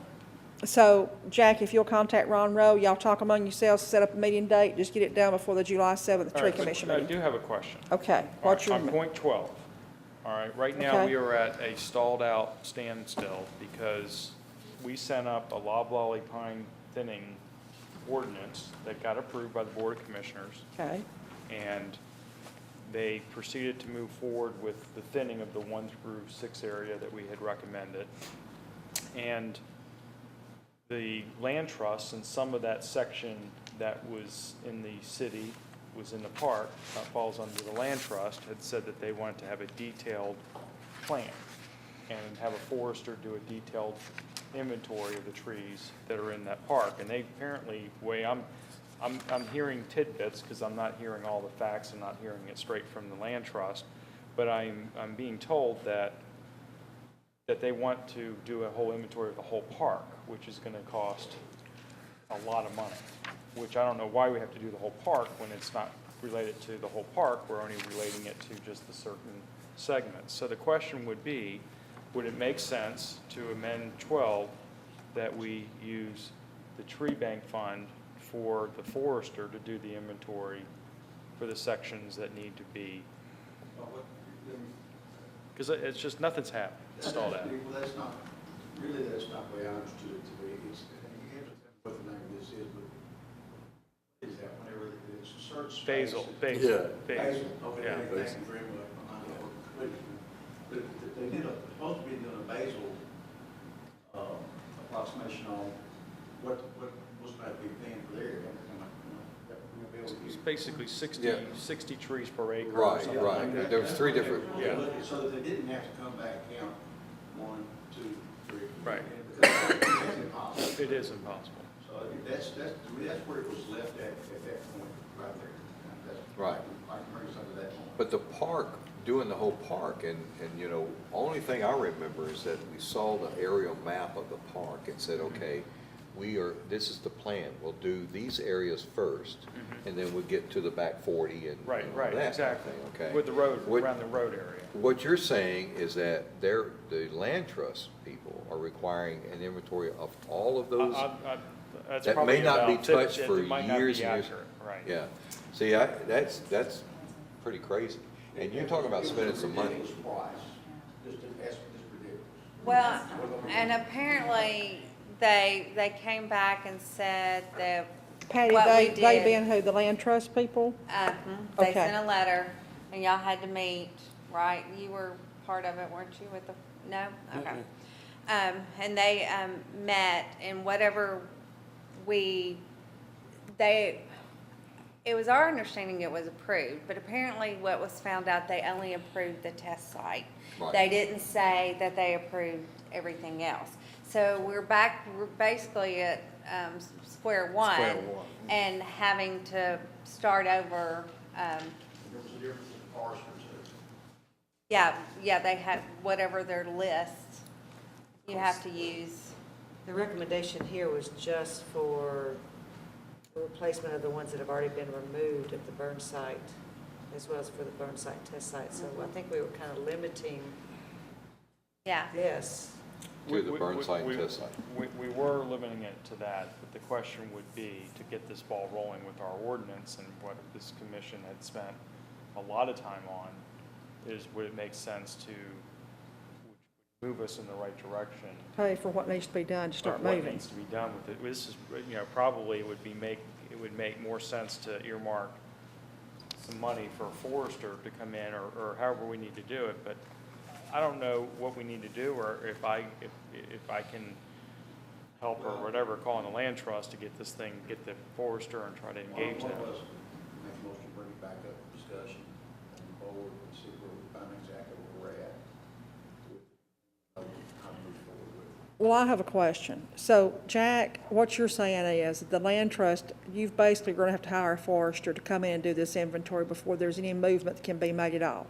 So, Jack, if you'll contact Ron Rowe, y'all talk among yourselves, set up a meeting date, just get it done before the July 7th All tree right, commission I meeting. do have a question. Okay, All what's right, your, on point 12, all right, right now, Okay. we are at a stalled-out standstill because we sent up a loblolly pine thinning ordinance that got approved by the Board of Commissioners, okay, and they proceeded to move forward with the thinning of the 1 through 6 area that we had recommended. And the land trust and some of that section that was in the city, was in the park, falls under the land trust, had said that they wanted to have a detailed plan and have a forester do a detailed inventory of the trees that are in that park. And they apparently, I'm hearing tidbits because I'm not hearing all the facts and not hearing it straight from the land trust, but I'm being told that they want to do a whole inventory of the whole park, which is gonna cost a lot of money, which I don't know why we have to do the whole park when it's not related to the whole park, we're only relating it to just the certain segments. So the question would be, would it make sense to amend 12 that we use the tree bank fund for the forester to do the inventory for the sections that need to be, because it's just, nothing's happened, it's stalled out. Well, that's not, really, that's not the way I understood it to be. It's, you have to tell me what the name of this is, but what is that, whenever it's a search space? Basil, Yeah. Basil, okay, Yeah. thank you very much. But they did, supposed to be doing a Basil, approximation on what was going to be paying for their area. It's basically 60, Yeah. 60 trees per acre or Right, something right. like that. There was 3 different, Yeah. So that they didn't have to come back and count 1, 2, 3. Right. Because it's impossible. It is impossible. So that's where it was left at that point, right there. That's- Right. I can bring us up to that point. but the park, doing the whole park, and, you know, only thing I remember is that we saw the aerial map of the park and said, okay, this is the plan, we'll do these areas first, and then we'll get to the back 40 and. Right, and right, that kind of exactly. thing, okay? With the road, What- around the road area. What you're saying is that the land trust people are requiring an inventory of all of those? That's That probably may not be about touched 50. for It might not be years and years. accurate, Right. Yeah, see, that's pretty crazy. And you're talking about spending some money. Ridiculous price, just ridiculous. Well, and apparently, they came back and said that Patty, what we they did. being who, the land trust people? They Okay. sent a letter, and y'all had to meet, right? You were part of it, weren't you, with the, no? Okay. And they, met, and whatever it was our understanding it was approved, but apparently what was found out, they only approved the test site. Right. They didn't say that they approved everything else. So we're basically at, square one. Square one. And having to start over, There was a difference in parcels. yeah, they have, whatever their list, you have to use. The recommendation here was just for the replacement of the ones that have already been removed at the burn site, as well as for the burn site test site. So I think we were kind of limiting Yeah. this. To the burn site and test site. We were limiting it to that, but the question would be to get this ball rolling with our ordinance and what this commission had spent a lot of time on is would it make sense to move us in the right direction? Pay for what needs to be done to start of what moving. needs to be done with it. This is, probably it would make more sense to earmark some money for a forester to come in or however we need to do it, but I don't know what we need to do, or if I can help or whatever, calling the land trust to get this thing, get the forester and try to engage One them. of us make a motion to bring it back up for discussion on the board and see where we find exactly where we're at. How to move forward with it. Well, I have a question. So, Jack, what you're saying is the land trust, you've basically going to have to hire a forester to come in and do this inventory before there's any movement that can be made at all,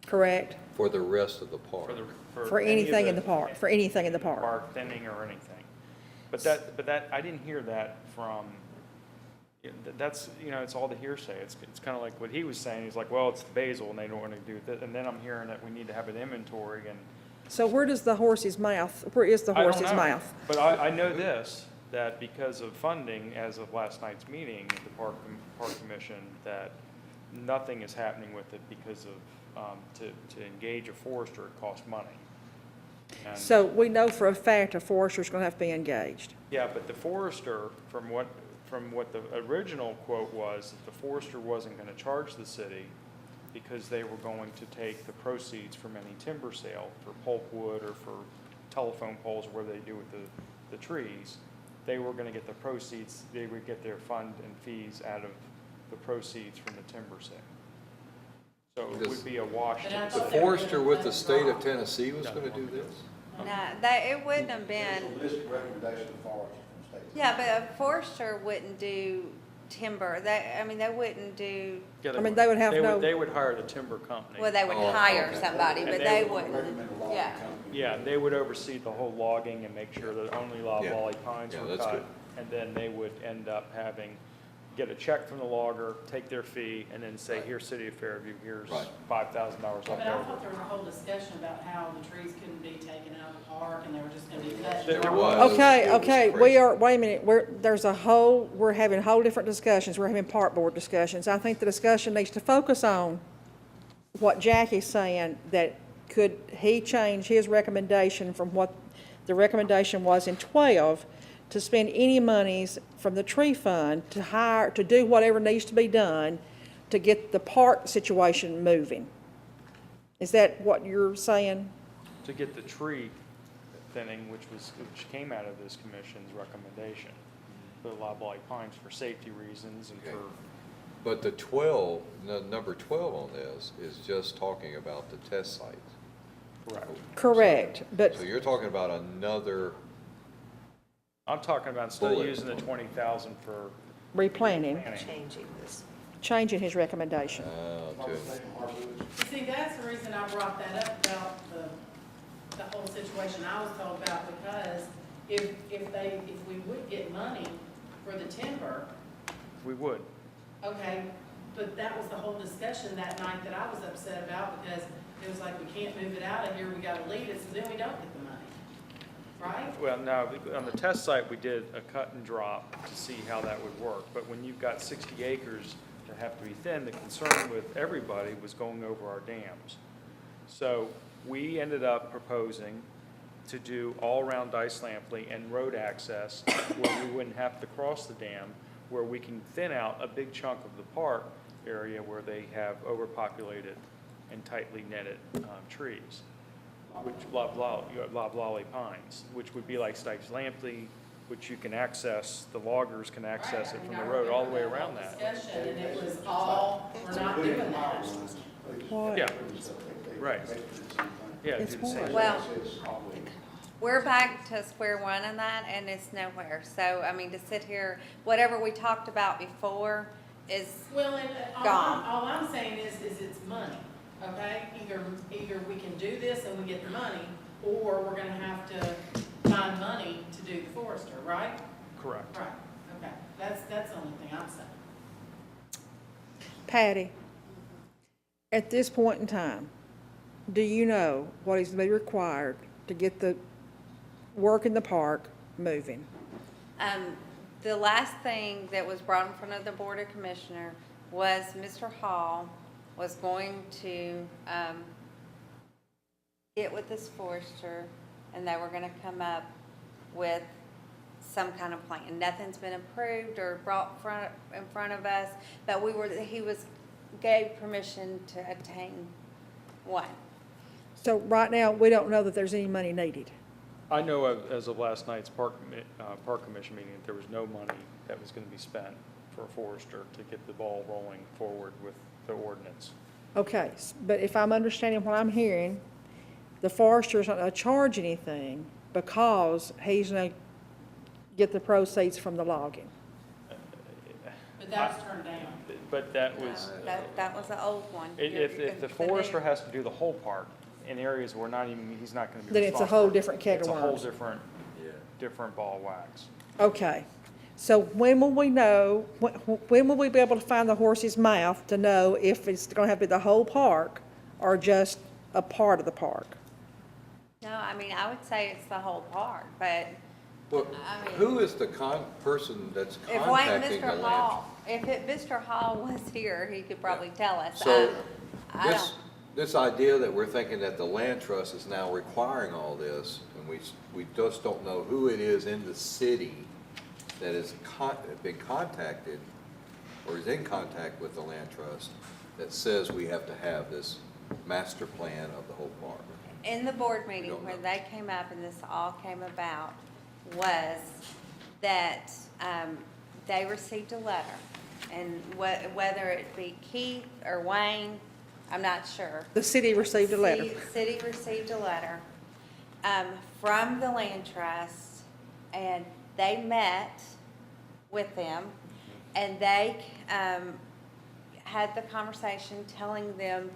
correct? For the rest of the park. For any of anything in the park, for anything in the park. Park thinning or anything. But that, I didn't hear that from, that's, it's all the hearsay. It's kind of like what he was saying. He's like, well, it's the basil and they don't want to do that. And then I'm hearing that we need to have an inventory and. So where does the horse's mouth, where is the I don't horse's know. mouth? But I know this, that because of funding, as of last night's meeting at the Park Commission, that nothing is happening with it because of, to engage a forester, it costs money. And- So we know for a fact a forester's going to have to be engaged. Yeah, but the forester, from what the original quote was, that the forester wasn't gonna charge the city because they were going to take the proceeds from any timber sale for pulpwood or for telephone poles, or whatever they do with the trees. They were gonna get the proceeds, they would get their fund and fees out of the proceeds from the timber sale. So it would be a wash. But I The thought they were forester gonna with let the it state of drop. Tennessee was gonna do this? No, it wouldn't have been, There's a list of recommendations of foresters from state. yeah, but a forester wouldn't do timber. They wouldn't do, Yeah, I mean, they would have no- They would hire the timber company. well, they would Oh, hire okay. somebody, And but they they would wouldn't, Recommend a logging yeah. company. Yeah, they would oversee the whole logging and make sure that only loblolly pines Yeah, were that's cut. good. And then they would end up get a check from the logger, take their fee, and then say, here's City of Fairview, here's Right. $5,000 left But I over. thought there was a whole discussion about how the trees couldn't be taken out of the park and they were just gonna be cut. There and was. dropped. Okay, it was okay, crazy. wait a minute, we're having whole different discussions, we're having park board discussions. I think the discussion needs to focus on what Jackie's saying, that could he change his recommendation from what the recommendation was in 12 to spend any monies from the tree fund to do whatever needs to be done to get the park situation moving? Is that what you're saying? To get the tree thinning, which came out of this commission's recommendation, for the loblolly pines for safety reasons and Okay. for, But number 12 on this is just talking about the test sites. correct. Correct, but So you're talking about another, I'm talking about instead of Bullet. using the 20,000 for replanting, planning. Changing this. changing his recommendation. to, See, that's the reason I brought that up about the whole situation I was told about, because if we would get money for the timber, We would. okay, but that was the whole discussion that night that I was upset about, because it was like, we can't move it out of here, we gotta leave it, so then we don't get the money, right? Well, no, on the test site, we did a cut and drop to see how that would work. But when you've got 60 acres that have to be thinned, the concern with everybody was going over our dams. So we ended up proposing to do all around Dice Lampley and road access where we wouldn't have to cross the dam, where we can thin out a big chunk of the park area where they have overpopulated and tightly netted trees, which loblolly pines, which would be like Stites Lampley, which you can access, the loggers can access it Right, I from mean, the I road all the way remember around that. Discussion, and it was all, we're not doing that. What? Yeah, right. Yeah, It's do the same. what? Well, we're back to square one on that, and it's nowhere. So, I mean, to sit here, whatever we talked about before is, Well, and Gone. all I'm saying is it's money, okay? Either we can do this and we get the money, or we're gonna have to find money to do the forester, right? Correct. Right, okay, that's the only thing I'm saying. Patty, at this point in time, do you know what is to be required to get the work in the park moving? the last thing that was brought in front of the Board of Commissioner was Mr. Hall was going to, get with this forester, and they were gonna come up with some kind of plan. Nothing's been approved or brought in front of us, but he gave permission to obtain one. So right now, we don't know that there's any money needed. I know as of last night's park commission meeting, there was no money that was gonna be spent for a forester to get the ball rolling forward with the ordinance. Okay, but if I'm understanding what I'm hearing, the forester's not gonna charge anything because he's gonna get the proceeds from the logging. But that was turned down. But that was, That was the old one. if the forester has to do the whole park in areas where he's not gonna be responsible. Then it's a whole different can of It's a whole worms. different ball of wax. Okay, so when will we know, when will we be able to find the horse's mouth to know if it's gonna have to be the whole park or just a part of the park? No, I mean, I would say it's the whole park, but Well, I mean- who is the person that's if contacting the Mr. land? Hall, Mr. Hall was here, he could probably tell us. So, I this, don't, this idea that we're thinking that the land trust is now requiring all this, and we just don't know who it is in the city that has been contacted, or is in contact with the land trust, that says we have to have this master plan of the whole park. in the board meeting don't where know. they came up and this all came about was that, they received a letter. And whether it be Keith or Wayne, I'm not sure. The city received a letter. City received a letter from the land trust, and they met with them, and they had the conversation telling them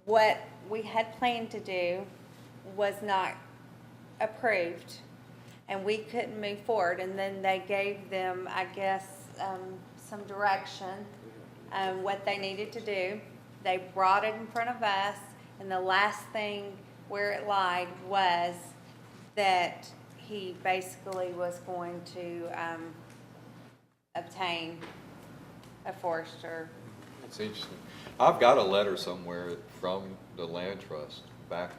what we had planned to do was not approved, and we couldn't move forward. And then they gave them, I guess, some direction, what they needed to do. They brought it in front of us, and the last thing where it lied was that he basically was going to obtain a forester. It's interesting. I've got a letter somewhere from the land trust,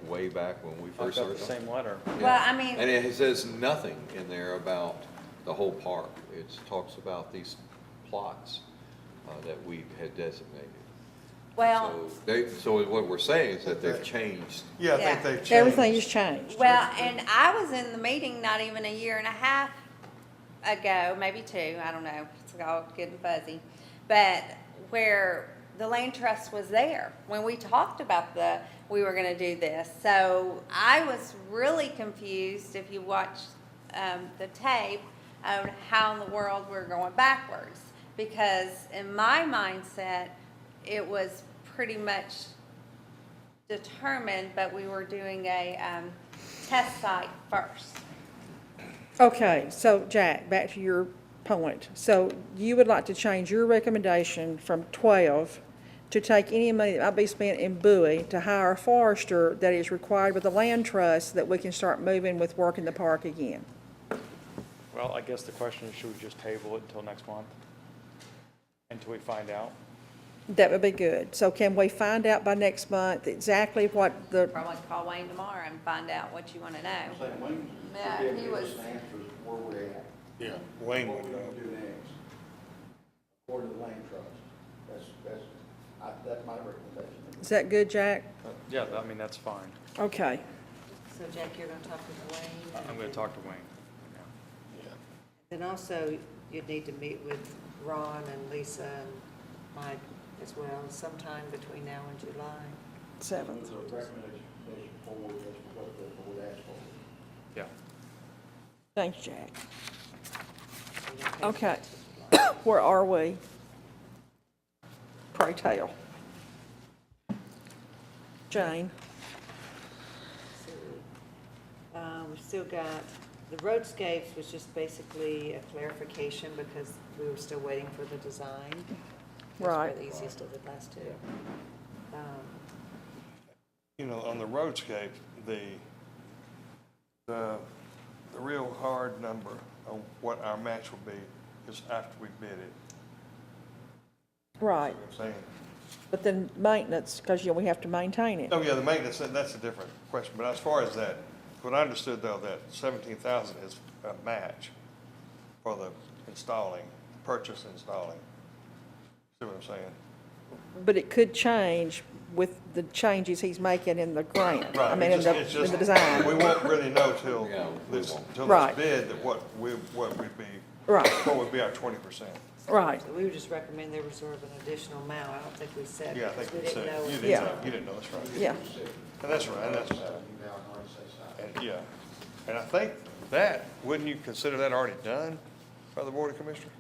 way back when we I've first got the started. same letter. Yeah. Well, I mean- And it says nothing in there about the whole park. It talks about these plots that we had designated. Well, So what we're saying is that they've changed. Yeah, I Yeah. think they've changed. Everything has changed. well, and I was in the meeting not even a year and a half ago, maybe two, I don't know, it's all getting fuzzy. But where the land trust was there when we talked about we were gonna do this. So I was really confused, if you watched the tape, on how in the world we're going backwards. Because in my mindset, it was pretty much determined, but we were doing a test site first. Okay, so Jack, back to your point. So you would like to change your recommendation from 12 to take any money that might be spent in Bowie to hire a forester that is required with the land trust, that we can start moving with work in the park again. Well, I guess the question is, should we just table it until next month? Until we find out? That would be good. So can we find out by next month exactly what the, Probably call Wayne tomorrow and find out what you want to know. Saying Wayne Yeah, should be able he to give us was- an answer as to where we're at. Yeah, Wayne What would we're know. gonna do next, according to the land trust. That's my recommendation. is that good, Jack? Yeah, I mean, that's fine. Okay. So Jack, you're gonna talk with Wayne? I'm gonna talk to Wayne. Then also, you'd need to meet with Ron and Lisa and Mike as well, sometime between now and July. 7th. The recommendation forward, that's what the board asked for. Yeah. Thanks, Jack. So you'll take Okay. it to July. Where are we? Pray tell. Jane? We've still got, the roadscapes was just basically a clarification because we were still waiting for the design. Those were Right. the easiest of the last two. You know, on the roadscape, the real hard number on what our match will be is after we bid it. Right. You know what I'm saying? But then maintenance, because, we have to maintain it. Oh, yeah, the maintenance, that's a different question, but as far as that, what I understood though, that 17,000 is a match for the installing, purchase installing. See what I'm saying? but it could change with the changes he's making in the grant. I mean, in It's the just- design. We won't really know till Yeah, we this, won't. till Right. this bid, that what would be, Right, what would be our 20%. right. So we would just recommend they reserve an additional amount. I don't think we said. Yeah, I because think we you didn't said, know. you Yeah. didn't know, you didn't know, that's right. Yeah, And that's right, and that's, You now can already say something. and, yeah. And I think that, wouldn't you consider that already done by the Board of Commissioners?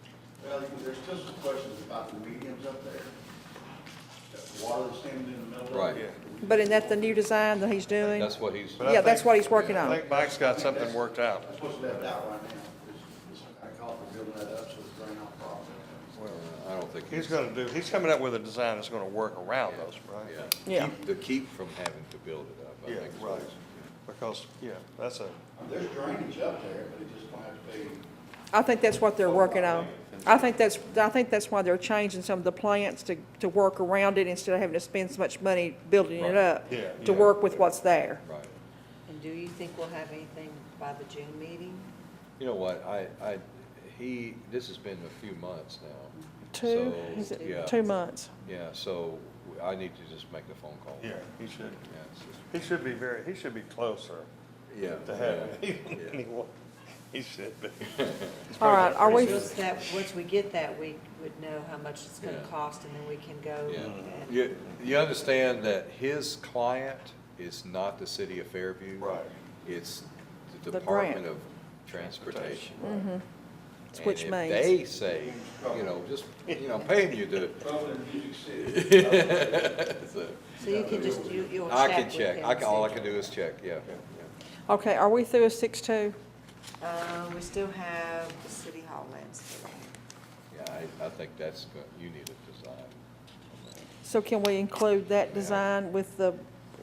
Well, there's still some questions about the mediums up there. The water that's standing in the middle of it. Right. Yeah. but isn't that the new design that he's doing? That's what he's, But I Yeah, that's think- what he's working I on. think Mike's got something worked out. It's supposed to let it out right now. There's some kind of call for building that up so it's drain out properly. I don't think He's coming up with a design that's gonna work around those, right? Yeah. To keep from having to build it up, I Yeah, think. is right. what he's- Because, yeah, that's a, There's drainage up there, but it just don't have to be. I think that's what they're working on. I think that's why they're changing some of the plants to work around it instead of having to spend so much money building it up. Yeah, To yeah. work with what's there. Right. And do you think we'll have anything by the June meeting? You know what, this has been a few months now. Two, So, is yeah. it 2 months? Yeah, so I need to just make the phone call. yeah, he should. Yeah, it's just- He should be closer Yeah. to having yeah, it. yeah. Anyway, he should be. All right, are we, Once we get that, we would know how much it's gonna Yeah. cost, and then we can go Yeah. and. You understand that his client is not the city of Fairview? Right. It's the The Department grant. of Transportation. which And means? if they say, just, paying you to, Trouble in Music City. so, So you can just, you'll I check can with check, him, all I see. can do is check, yeah. Okay, are we through with 6-2? We still have the city hall landscape. Yeah, I think that's, you need a design. So can we include that design with the,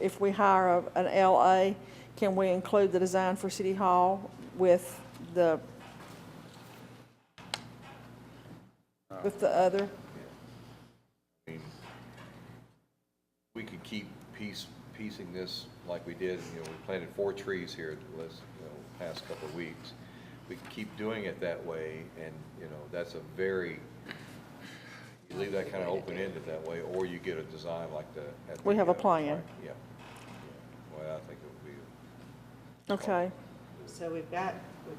if we hire an LA, can we include the design for City Hall with the other? I mean, we could keep piecing this like we did, we planted 4 trees here past couple of weeks. We can keep doing it that way, and, that's a very, you leave that kind of open-ended that way, or you get a design like the. at the, We have a plan. Yeah. Well, I think it would be. Okay, So we've got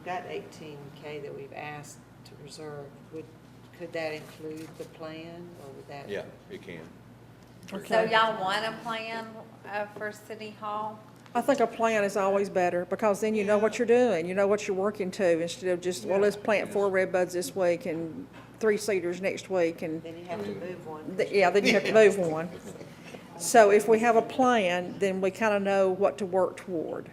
18K that we've asked to reserve. Could that include the plan, or would that? Yeah, it can. So Okay. y'all want a plan for City Hall? I think a plan is always better, because then you know what you're doing, you know what you're working to, instead of just, well, let's plant 4 red buds this week and 3 cedars next week, and, Then you have to move one. yeah, then you have to move one. So if we have a plan, then we kind of know what to work toward.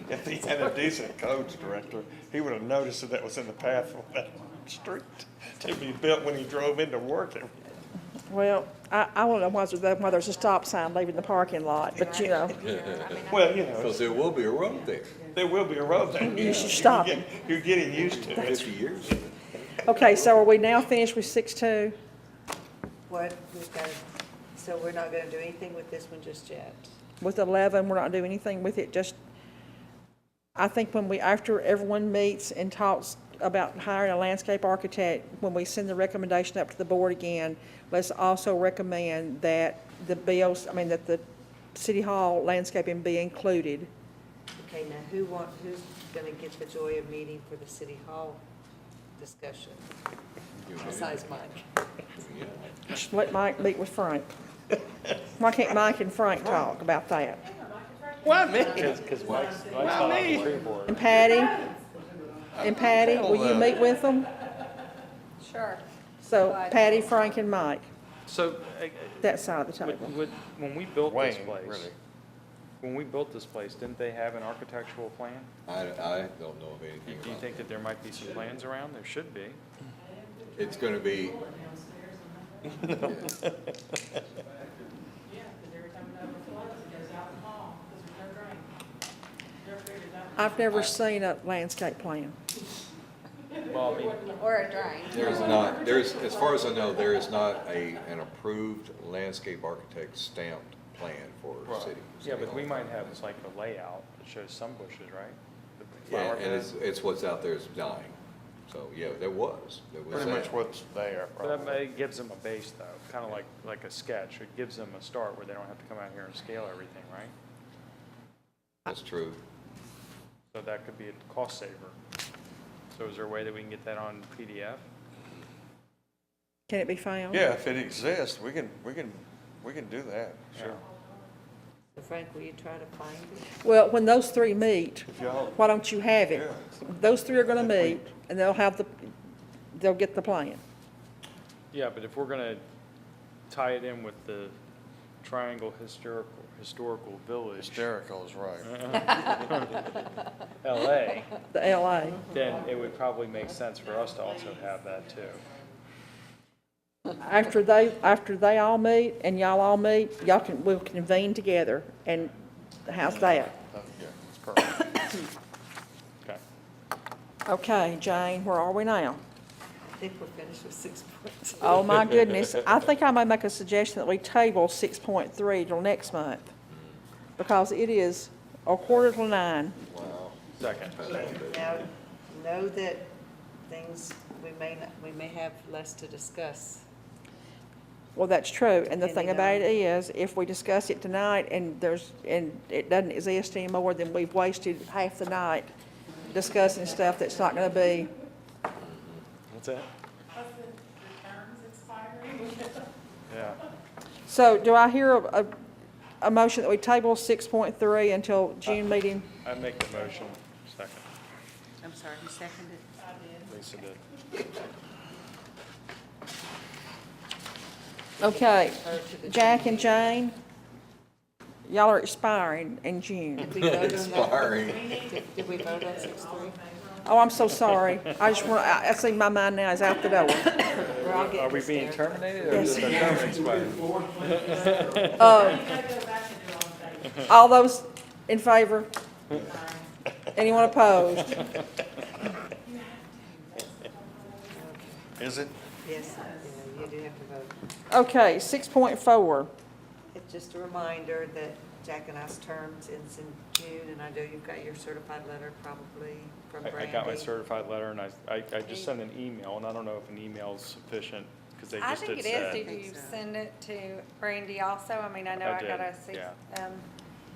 If he had a decent codes director, he would have noticed that was in the path of that street to be built when he drove into work every day. Well, I don't know why there's a stop sign leaving the parking lot, but Well, Because there will be a road there, there will be a road there. You should stop it. You're getting used to it. 50 years. Okay, so are we now finished with 6-2? What, so we're not gonna do anything with this one just yet? With 11, we're not doing anything with it, just, I think after everyone meets and talks about hiring a landscape architect, when we send the recommendation up to the board again, let's also recommend that that the City Hall landscaping be included. Okay, now who's gonna get the joy of meeting for the city hall discussion, besides Mike? Just let Mike meet with Frank. Why can't Mike and Frank talk about that? Why me? Because Mike's not on the tree board. And Patty, will you meet with them? Sure. So Patty, Frank, and Mike, So, that side of the table. when we built this Wayne, place, really. when we built this place, didn't they have an architectural plan? I don't know of anything Do you about think it. that there might be some plans around? There should be. It's gonna be, Yeah, because every time it overflows, it goes out in the hall, because there's no drain. They're figured out. I've never seen a landscape plan. Well, I mean, Or a drain? as far as I know, there is not an approved landscape architect stamped plan for Right. city. yeah, but we Hall. might have like a layout that shows some bushes, right? The Yeah, flower and beds. it's what's out there is dying. So, yeah, there was Pretty that. much what's there, But that probably. it gives them a base though, kind of like a sketch. It gives them a start where they don't have to come out here and scale everything, right? That's true. So that could be a cost saver. So is there a way that we can get that on PDF? Can it be found? Yeah, if it exists, we can do that, sure. So Frank, will you try to find it? Well, when those three meet, If y'all, why don't you have it? Yeah. Those three are gonna meet, and they'll get the plan. Yeah, but if we're gonna tie it in with the Triangle Historical Village, hysterical is right. LA, The LA. then it would probably make sense for us to also have that too. After they all meet and y'all all meet, we'll convene together, and how's that? Yeah, it's perfect. Okay. Okay, Jane, where are we now? I think we're finished with 6.2. Oh, my goodness. I think I may make a suggestion that we table 6.3 till next month, because it is 8:45. Second. Now, know that things, we may have less to discuss. Well, that's true, and the thing Depending about on- it is, if we discuss it tonight and it doesn't exist anymore, then we've wasted half the night discussing stuff that's not gonna be. What's that? Plus the terms expiring. Yeah. So do I hear a motion that we table 6.3 until June meeting? I make the motion. Second. I'm sorry, who seconded? Lisa did. Okay, Or to the- Jack and Jane, y'all are expiring in June. Did we vote on that? Expiring. Did we vote on 6.3? Oh, I'm so sorry. I just want, I see my mind now is out the door. We're all Are getting we this being there. terminated or Yes. is our term expired? All those in favor? Anyone opposed? Is it? Yes, yeah, you do have to vote. Okay, 6.4. It's just a reminder that Jack and I's terms ends in June, and I know you've got your certified letter probably from I Brandy. got my certified letter and I just sent an email and I don't know if an email is sufficient because they I just think did it is. say. Did you send it to Brandy also? I mean, I know I I gotta did, see, yeah.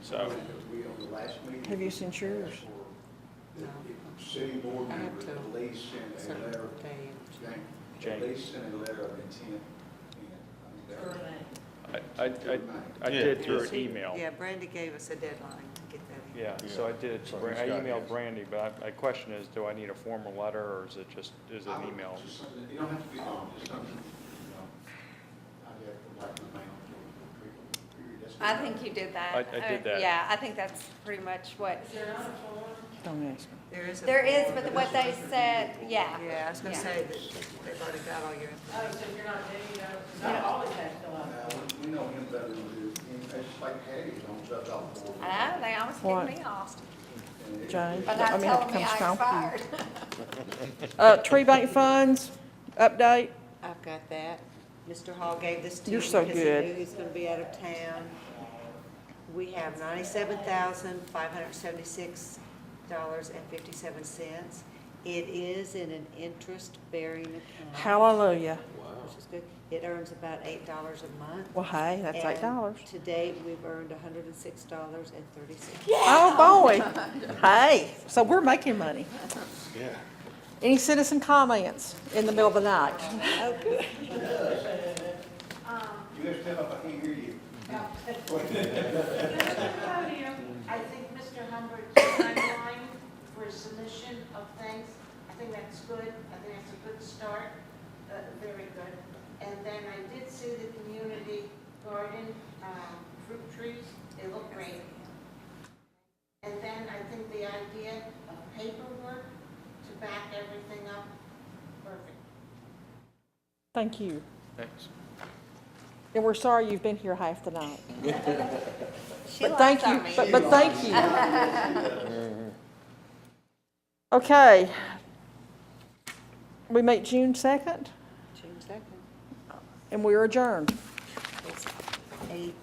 So, We on the last meeting. Have you sent yours? No. City board I have members, to. police sent a Certain letter, day. Jane. police sent a letter of intent. I did through an email. Yeah, Brandy gave us a deadline to get that in. Yeah, so I did it, to So Bran- he's I got emailed his. Brandy, but my question is, do I need a formal letter or is it an email? You don't have to be long, just something, you know, I have to like the mail. I think you did that. I did that. Yeah, I think that's pretty much what, Don't ask me. There is a. but what they said, yeah. Yeah, I was gonna Yeah. say that they've already got all your information. So you're not doing, not always have to fill out. We know him better than we do, it's just like Patty, don't shut off the board. I know, they almost What? kicked me off, Jane, but I not mean, have to telling me come I strong expired. for you. Tree bank funds, update. I've got that. Mr. Hall gave this to me You're so because he good. knew he's gonna be out of town. We have $97,576.57. It is in an interest-bearing account. Hallelujah. Which is good. It earns about $8 a month. Well, hey, that's And $8. to date, we've earned $106.36. Oh, boy. Hey, so we're making money. Yeah. Any citizen comments in the middle of the night? Oh, good. You have to step up, I can't hear you. I think Mr. Humbert's timeline for submission of things, I think that's good. I think that's a good start, very good. And then I did see the community garden, fruit trees, they look great. And then I think the idea of paperwork to back everything up, perfect. Thank you. Thanks. And we're sorry you've been here half the night. She But likes thank our you, meetings. but thank you. Okay. We meet June 2nd, June 2nd. and we are adjourned. It's 8.